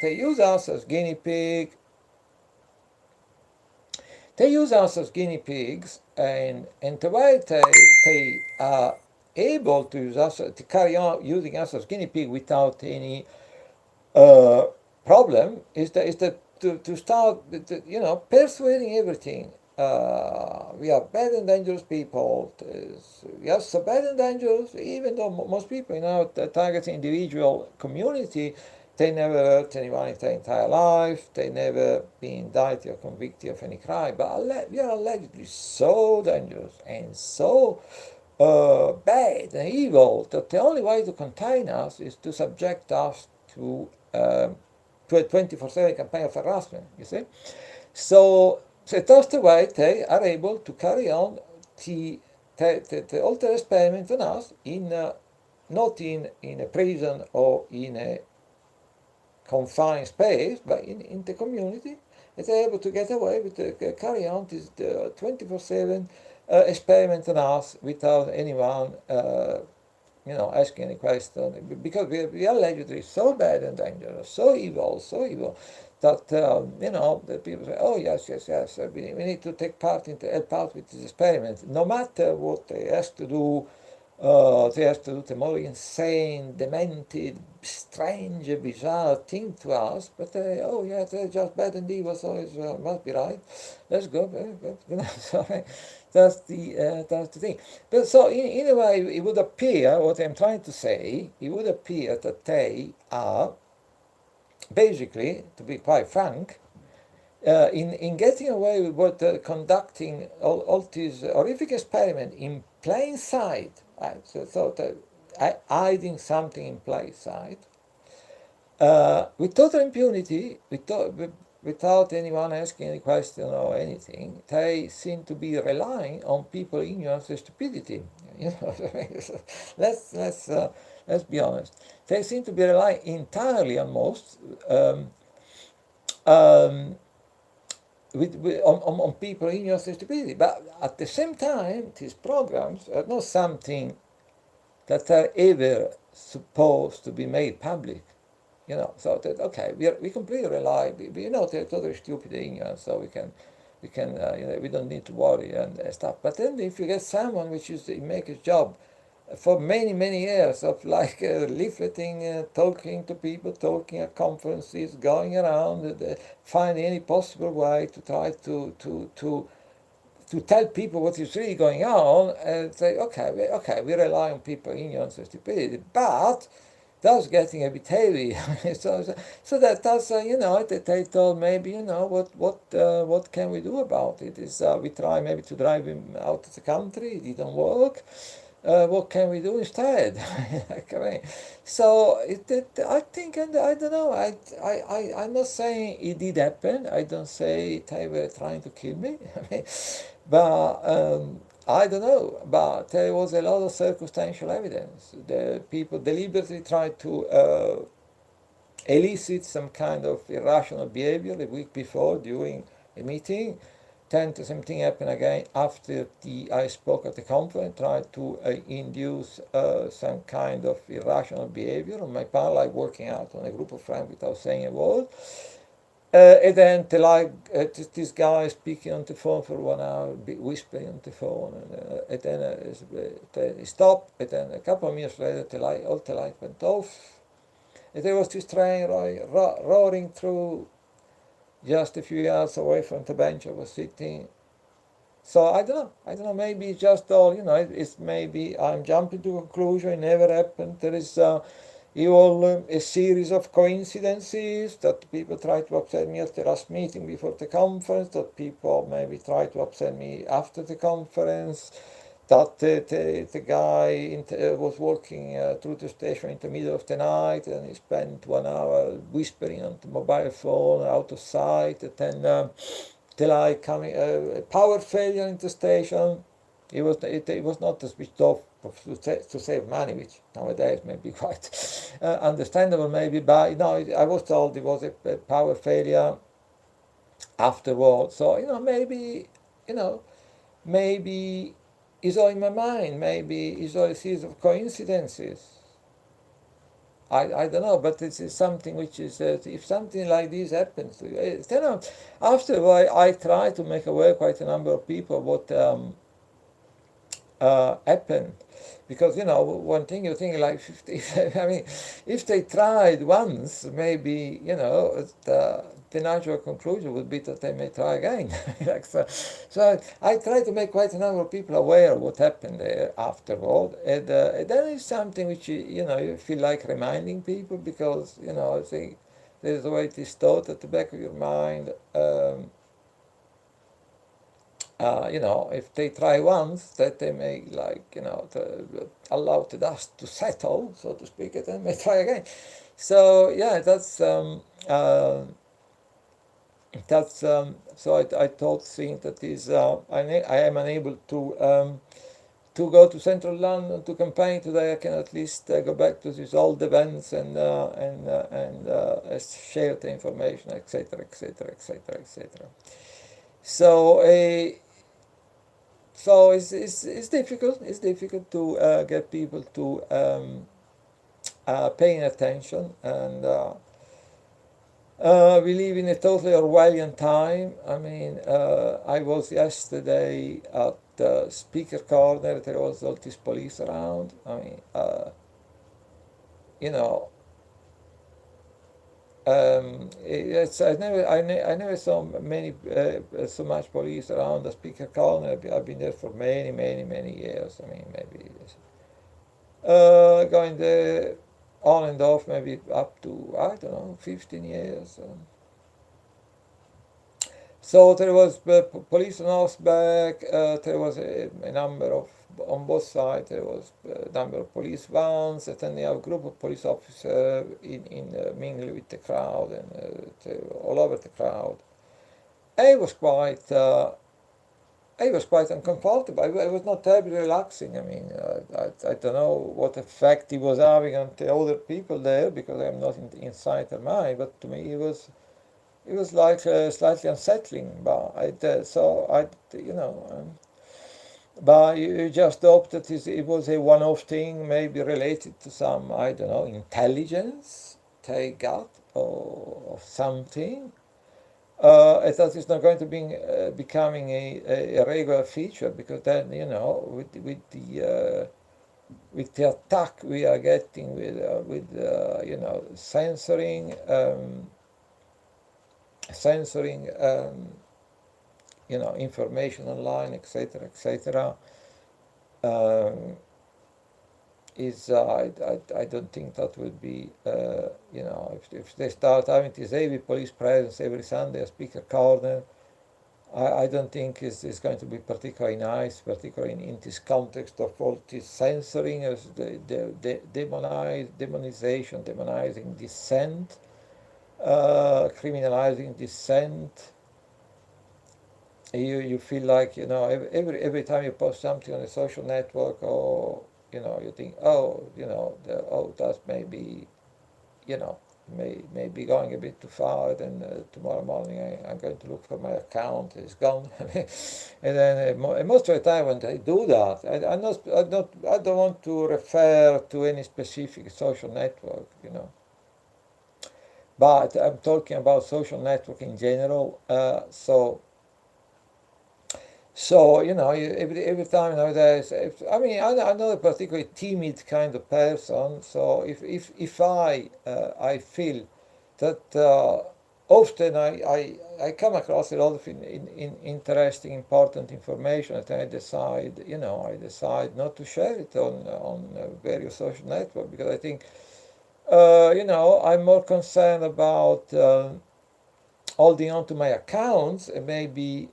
Speaker 1: they use us as guinea pig. They use us as guinea pigs, and the way they are able to use us to carry on using us as guinea pig without any uh, problem is that to start persuading everything. We are bad and dangerous people. Yes, so bad and dangerous. Even though most people target individual community, they never hurt anyone in their entire life. They never been indicted or convicted of any crime. But we are allegedly so dangerous and so bad and evil that the only way to contain us is to subject us to a 24/7 campaign of harassment, you see. So that's the way they are able to carry on the alter experiment on us not in a prison or in a confined space, but in the community. And they're able to get away with carry on this 24/7 experiment on us without anyone asking any question, because we are allegedly so bad and dangerous, so evil, that the people say, oh yes, yes, yes, we need to take part in help out with this experiment, no matter what they ask to do. They have to do the more insane, demented, strange, bizarre thing to us, but oh yeah, they're just bad and evil, so it must be right. Let's go. So that's the thing. But so in a way, it would appear what I'm trying to say. It would appear that they are basically, to be quite frank, in getting away with what conducting all these horrific experiment in plain sight, right? Hiding something in plain sight, with total impunity, without anyone asking any question or anything. They seem to be relying on people ignorance and stupidity. let's let's uh, let's be honest. They seem to be relying entirely on most. Um, on people in your stupidity. But at the same time, these programs are not something that are ever supposed to be made public. So that okay, we completely rely. They're totally stupid ignorant, so we can we don't need to worry and stuff. But then if you get someone which is make his job for many years of like leafleting, talking to people, talking at conferences, going around, finding any possible way to try to tell people what is really going on, and say, okay, we rely on people ignorance and stupidity, but that's getting a bit heavy. so that's that they told maybe what can we do about it? Is we try maybe to drive him out of the country. It didn't work. What can we do instead? Okay. So I think, and I don't know. I'm not saying it did happen. I don't say they were trying to kill me. But I don't know. But there was a lot of circumstantial evidence. The people deliberately tried to elicit some kind of irrational behavior the week before during a meeting. Then the same thing happened again after I spoke at the conference, tried to induce some kind of irrational behavior on my part, like working out on a group of friends without saying a word. And then this guy speaking on the phone for 1 hour, whispering on the phone, and then he stopped, and then a couple of minutes later, all the light went off, and there was this train roaring through just a few yards away from the bench I was sitting. So I don't know. Maybe it's just all, it's maybe I'm jumping to a conclusion. It never happened. There is a series of coincidences that people try to upset me at the last meeting before the conference. That people maybe try to upset me after the conference. That the guy was walking through the station in the middle of the night, and he spent 1 hour whispering on the mobile phone out of sight. And then till I coming power failure in the station. It was not switched off to save money, which nowadays may be quite understandable, maybe. But no, I was told it was a power failure afterwards. So maybe you know maybe it's all in my mind. Maybe it's all a series of coincidences. I don't know, but it's something which is if something like this happens to you, after a while I try to make aware quite a number of people what happened, because one thing you think like I mean, if they tried once, maybe the natural conclusion would be that they may try again. Like so I try to make quite a number of people aware of what happened there afterward, and that is something which you feel like reminding people, because I think there's always this thought at the back of your mind. If they try once, that they may allow the dust to settle, so to speak, and then may try again. So yeah, so I thought, seeing that is I am unable to go to central London to campaign today, I can at least go back to these old events and share the information, etc., etc., etc., etc. So so it's difficult. It's difficult to get people to paying attention, and we live in a totally Orwellian time. I mean, I was yesterday at the speaker corner. There was all this police around. I mean, you know, I never saw so much police around the speaker corner. I've been there for many, many, many years. I mean, maybe going there on and off, maybe up to, I don't know, 15 years. So there was police on horseback. There was a number of, on both sides. There was a number of police vans, and then you have a group of police officers in mingling with the crowd, and all over the crowd. I was quite. I was quite uncomfortable. I was not terribly relaxing. I mean, I don't know what effect it was having on the other people there, because I'm not inside their mind. But to me, it was like slightly unsettling. But but you just hope that it was a one-off thing, maybe related to some, I don't know, intelligence they got, or something. That is not going to be becoming a regular feature, because then with the attack we are getting with censoring information online, etc., etc. Is I don't think that would be if they start having this heavy police presence every Sunday at speaker corner, I don't think it's going to be particularly nice, particularly in this context of all this censoring, as the demonization, demonizing dissent, criminalizing dissent. You feel like every time you post something on a social network, or you think, that may be going a bit too far. Then tomorrow morning I'm going to look for my account, it's gone. And then most of the time when they do that, I don't want to refer to any specific social network, but I'm talking about social network in general. So every time nowadays, I mean, I'm not a particularly timid kind of person. So if I feel that often I come across a lot of interesting, important information, and I decide not to share it on various social networks because I think I'm more concerned about holding on to my accounts and maybe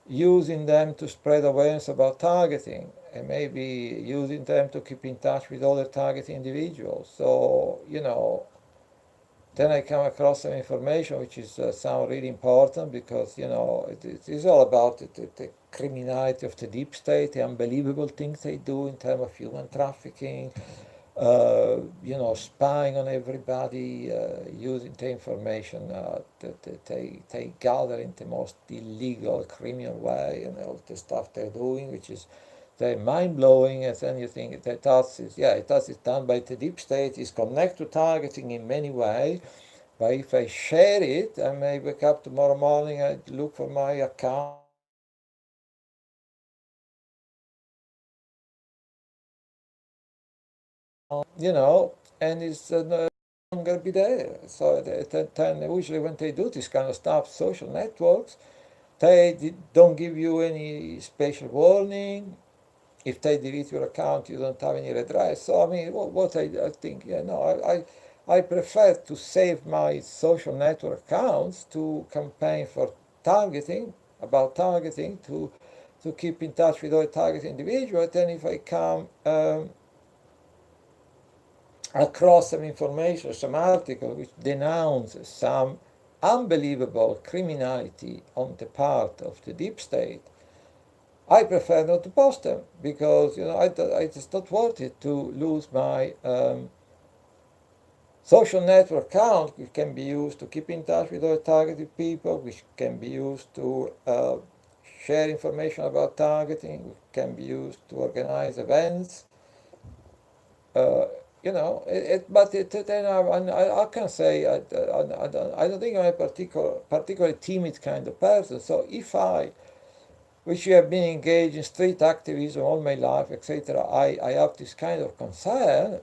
Speaker 1: using them to spread awareness about targeting and maybe using them to keep in touch with other target individuals. So, then I come across some information which is sound really important because, it is all about the criminality of the deep state, the unbelievable things they do in terms of human trafficking, spying on everybody, using the information that they gather in the most illegal, criminal way, and all the stuff they're doing, which is they're mind blowing. And then you think that it is done by the deep state, is connected to targeting in many ways. But if I share it, I may wake up tomorrow morning, I look for my account, and I see that and it's no longer be there. So then usually when they do this kind of stuff, social networks, they don't give you any special warning. If they delete your account, you don't have any redress. So I mean, what I think, I prefer to save my social network accounts to campaign for targeting, about targeting, to keep in touch with other target individuals. Then if I come across some information, some article which denounces some unbelievable criminality on the part of the deep state, I prefer not to post them because it's not worth it to lose my social network account, which can be used to keep in touch with other targeted people, which can be used to share information about targeting, which can be used to organize events. Uh, then I can say I don't think I'm a particularly timid kind of person. So if which have been engaged in street activism all my life, etc., I have this kind of concern.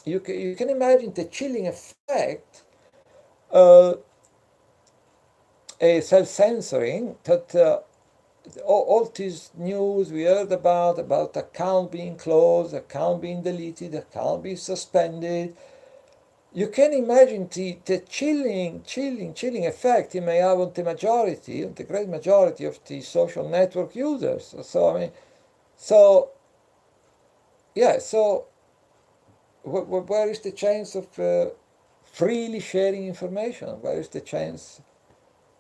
Speaker 1: You can imagine the chilling effect, uh, a self-censoring that all this news we heard about account being closed, account being deleted, account being suspended. You can imagine the chilling effect it may have on on the great majority of the social network users. So I mean, so yeah, so where is the chance of freely sharing information? Where is the chance?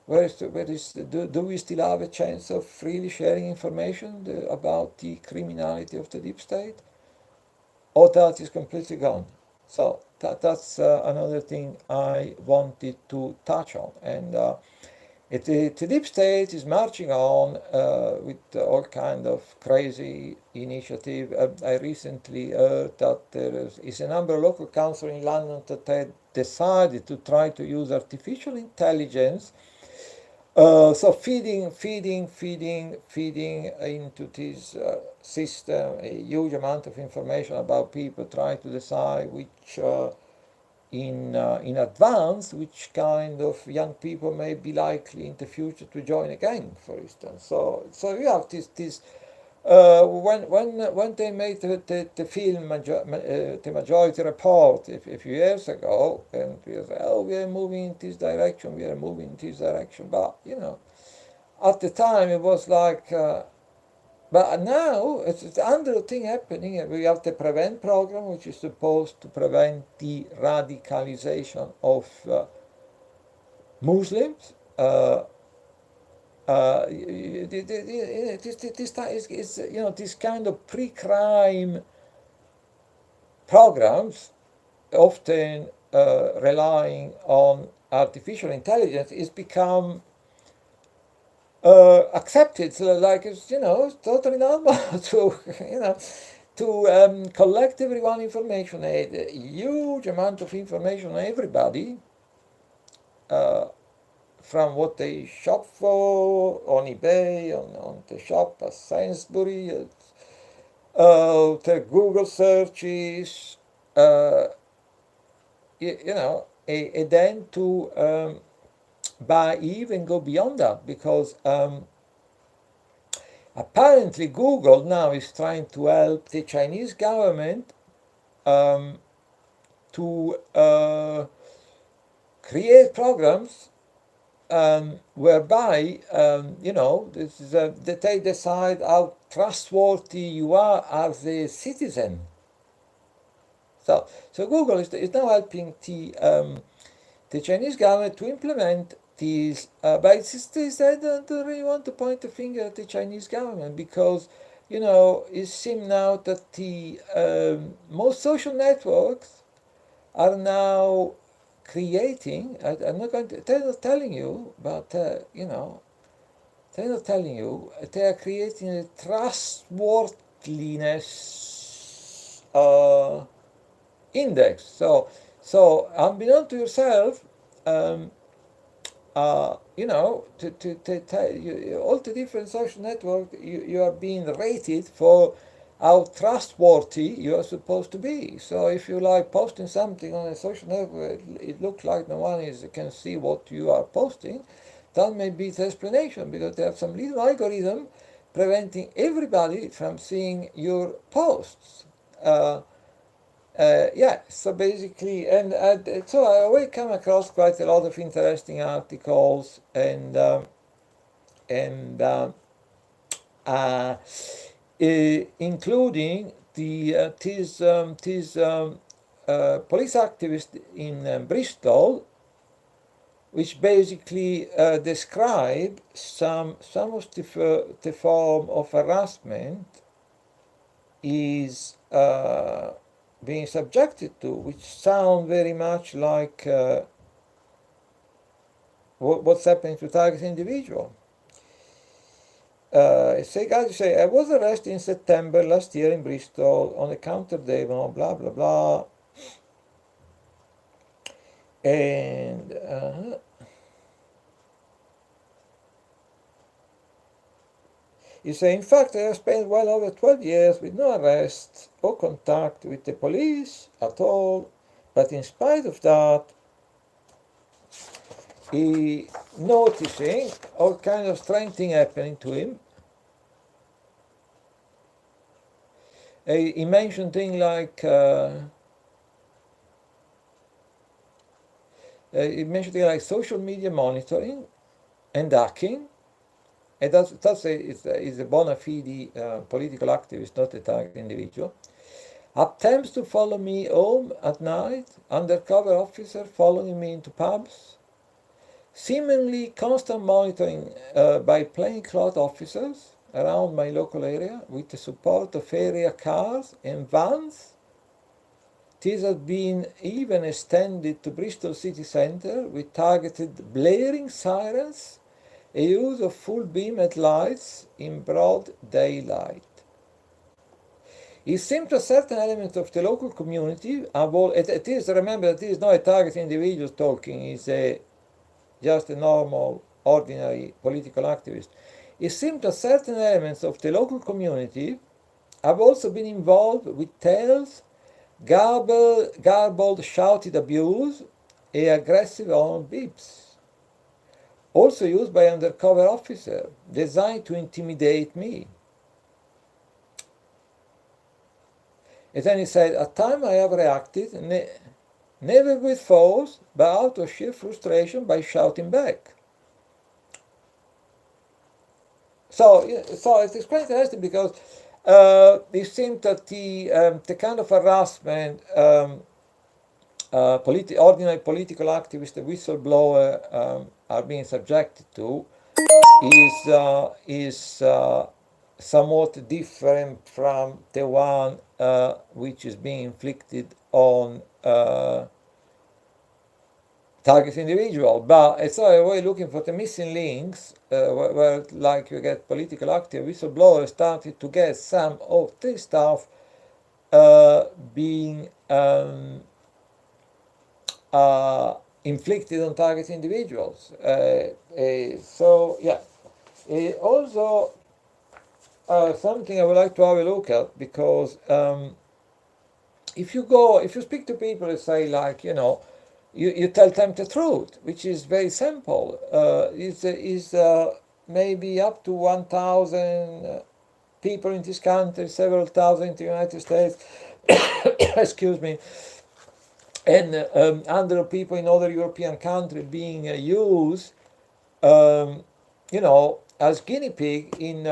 Speaker 1: Do we still have a chance of freely sharing information about the criminality of the deep state? Or that is completely gone? So that's another thing I wanted to touch on. And the deep state is marching on with all kind of crazy initiative. I recently heard that there is a number of local councils in London that had decided to try to use artificial intelligence. So feeding into this system a huge amount of information about people, trying to decide which in advance which kind of young people may be likely in the future to join a gang, for instance. So you have this when they made the film the Majority Report a few years ago, and we said, oh, we are moving in this direction, we are moving in this direction, but at the time it was like. But now it's another thing happening. We have the Prevent program, which is supposed to prevent the radicalization of Muslims. This kind of pre-crime programs, often relying on artificial intelligence, is become accepted. So like it's totally normal to to collect everyone information, a huge amount of information on everybody, uh, from what they shop for on eBay, on the shop at Sainsbury, the Google searches, uh, and then to by even go beyond that, because apparently Google now is trying to help the Chinese government um, to create programs whereby this is that they decide how trustworthy you are as a citizen. So Google is now helping the Chinese government to implement these, but I don't really want to point the finger at the Chinese government, because it seems now that the most social networks are now creating. I'm not going to. They're not telling you, but they're not telling you. They are creating a trustworthiness index. So unbeknown to yourself, um, all the different social networks, you are being rated for how trustworthy you are supposed to be. So if you like posting something on a social network, it looks like no one can see what you are posting, that may be the explanation, because there are some little algorithm preventing everybody from seeing your posts. Yeah, so basically, and so I will come across quite a lot of interesting articles, and uh, including this police activist in Bristol, which basically describe some of the form of harassment is being subjected to, which sound very much like what's happening to target individual. Say, I was arrested in September last year in Bristol on a counter demo, blah blah blah, and you say, in fact, I have spent well over 12 years with no arrest or contact with the police at all, but in spite of that, he noticing all kind of strange thing happening to him. He mentioned things like social media monitoring and hacking. And that's is a bona fide political activist, not a target individual. Attempts to follow me home at night, undercover officer following me into pubs, seemingly constant monitoring by plainclothes officers around my local area with the support of area cars and vans. This has been even extended to Bristol city centre with targeted blaring sirens, a use of full beam headlights in broad daylight. It seems a certain element of the local community, it is, remember that it is not a target individual talking, it's just a normal, ordinary political activist. It seems that certain elements of the local community have also been involved with tales, garbled shouted abuse, and aggressive on beeps, also used by undercover officer, designed to intimidate me. And then he said, at times I have reacted, never with force, but out of sheer frustration by shouting back. So it is quite interesting, because it seems that the kind of harassment ordinary political activists, the whistleblower, are being subjected to is somewhat different from the one which is being inflicted on target individual. But so we're looking for the missing links where like you get political active whistleblowers started to get some of this stuff being inflicted on target individuals. So yeah, also something I would like to have a look at, because if you speak to people and say, like, you tell them the truth, which is very simple. Is maybe up to 1,000 people in this country, several thousand in the United States, excuse me, and other people in other European countries being used, as guinea pig in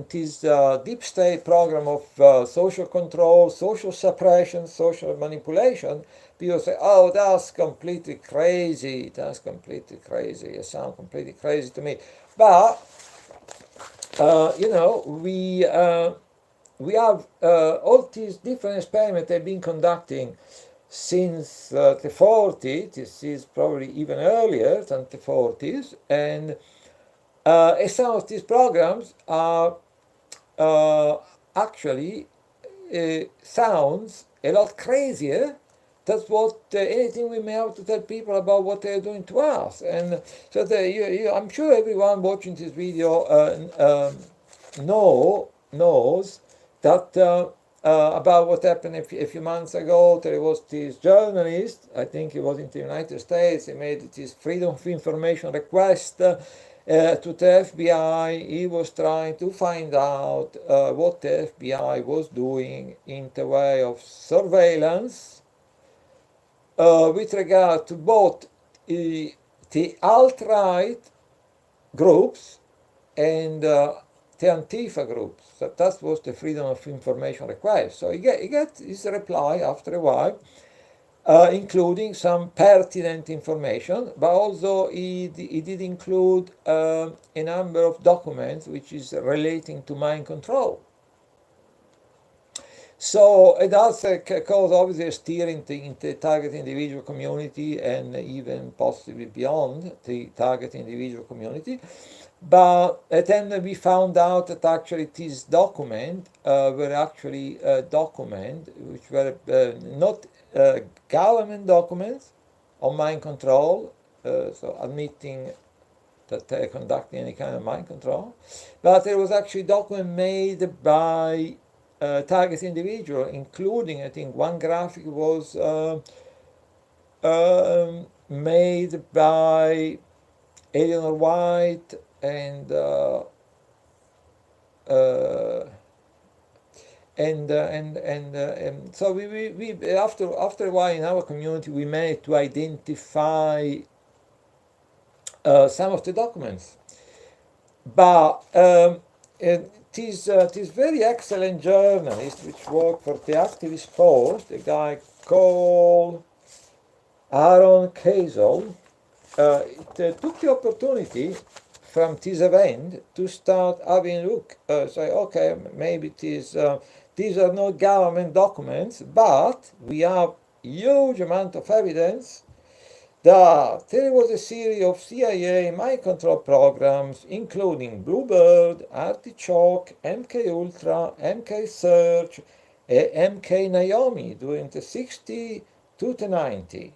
Speaker 1: this deep state program of social control, social suppression, social manipulation. People say, "Oh, that's completely crazy. That's completely crazy. It sounds completely crazy to me." But we have all these different experiments they've been conducting since the 40s. This is probably even earlier than the 40s, and some of these programs are actually sounds a lot crazier. That's what anything we may have to tell people about what they're doing to us. And so I'm sure everyone watching this video knows that about what happened a few months ago. There was this journalist, I think he was in the United States, he made this freedom of information request to the FBI. He was trying to find out what the FBI was doing in the way of surveillance with regard to both the alt-right groups and the Antifa groups. So that was the freedom of information request. So he get his reply after a while, including some pertinent information, but also he did include a number of documents which is relating to mind control. So it does cause obviously a stir in the target individual community, and even possibly beyond the target individual community. But then we found out that actually these documents were actually documents which were not government documents on mind control, so admitting that they're conducting any kind of mind control, but there was actually document made by target individual, including, I think, one graphic was made by Eleanor White and so we after a while in our community we managed to identify some of the documents, but this very excellent journalist which worked for the Activist Post, a guy called Aaron Kazel, took the opportunity from this event to start having a look, say, okay, maybe these are not government documents, but we have huge amount of evidence that there was a series of CIA mind control programs, including Bluebird, Artichoke, MK Ultra, MK Search, and MK Naomi during the 60 to the 90.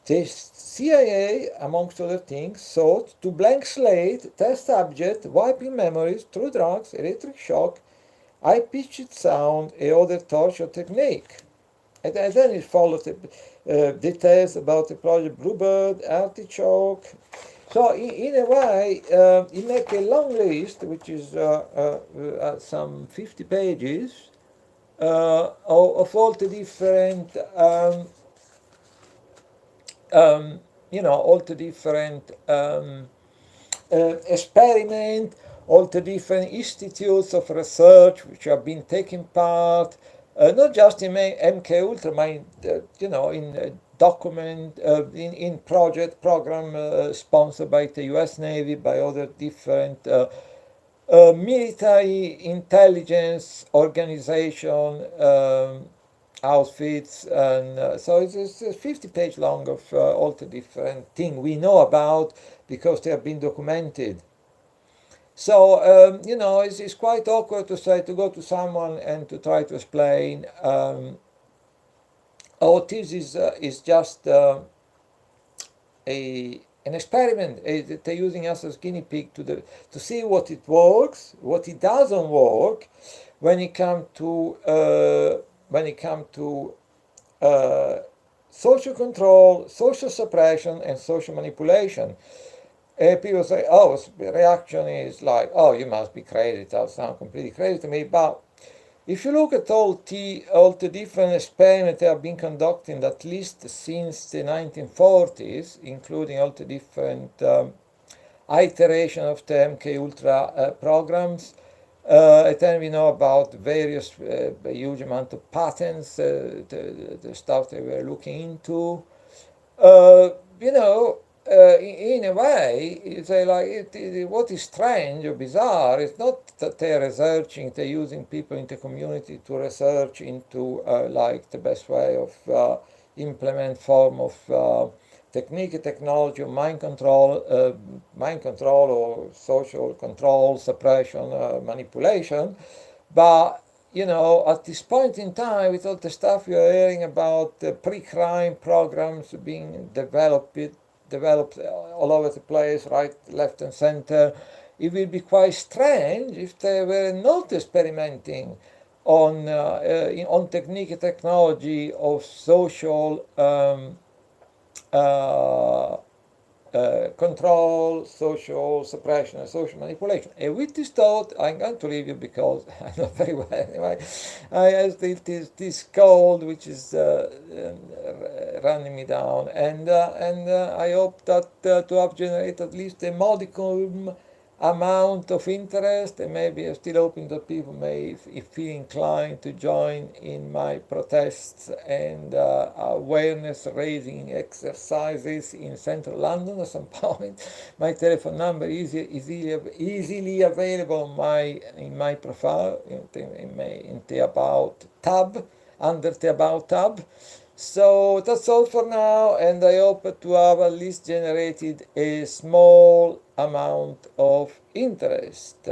Speaker 1: The CIA, amongst other things, sought to blank slate test subjects, wiping memories through drugs, electric shock, high-pitched sound, and other torture technique. And then it follows the details about the project Bluebird, Artichoke. So in a way, you make a long list, which is some 50 pages, of all the different all the different experiment, all the different institutes of research which have been taking part, not just in MK Ultra, but in document, in project program sponsored by the U.S. Navy, by other different military intelligence organization outfits, and so it's a 50-page long of all the different things we know about because they have been documented. So it's quite awkward to say to go to someone and to try to explain, oh, this is just a an experiment. They're using us as guinea pig to see what it works, what it doesn't work, when it comes to uh, social control, social suppression, and social manipulation. People say, oh, the reaction is like, oh, you must be crazy. That sounds completely crazy to me. But if you look at all the different experiments that have been conducted, at least since the 1940s, including all the different iteration of the MK Ultra programs, and then we know about various huge amount of patents, the stuff they were looking into. Uh, you know, in a way, it's like what is strange or bizarre is not that they're researching, they're using people in the community to research into like the best way of implement form of technique, technology, or mind control or social control, suppression, manipulation. But at this point in time, with all the stuff you're hearing about the pre-crime programs being developed all over the place, right, left, and center, it will be quite strange if they were not experimenting on technique and technology of social uh, control, social suppression, and social manipulation. And with this thought, I'm going to leave you because I know very well anyway. I have this cold which is running me down, and I hope that to have generated at least a modicum amount of interest, and maybe I'm still hoping that people may if feel inclined to join in my protests and awareness raising exercises in central London at some point. My telephone number is easily available in my profile in the about tab, under the about tab. So that's all for now, and I hope to have at least generated a small amount of interest.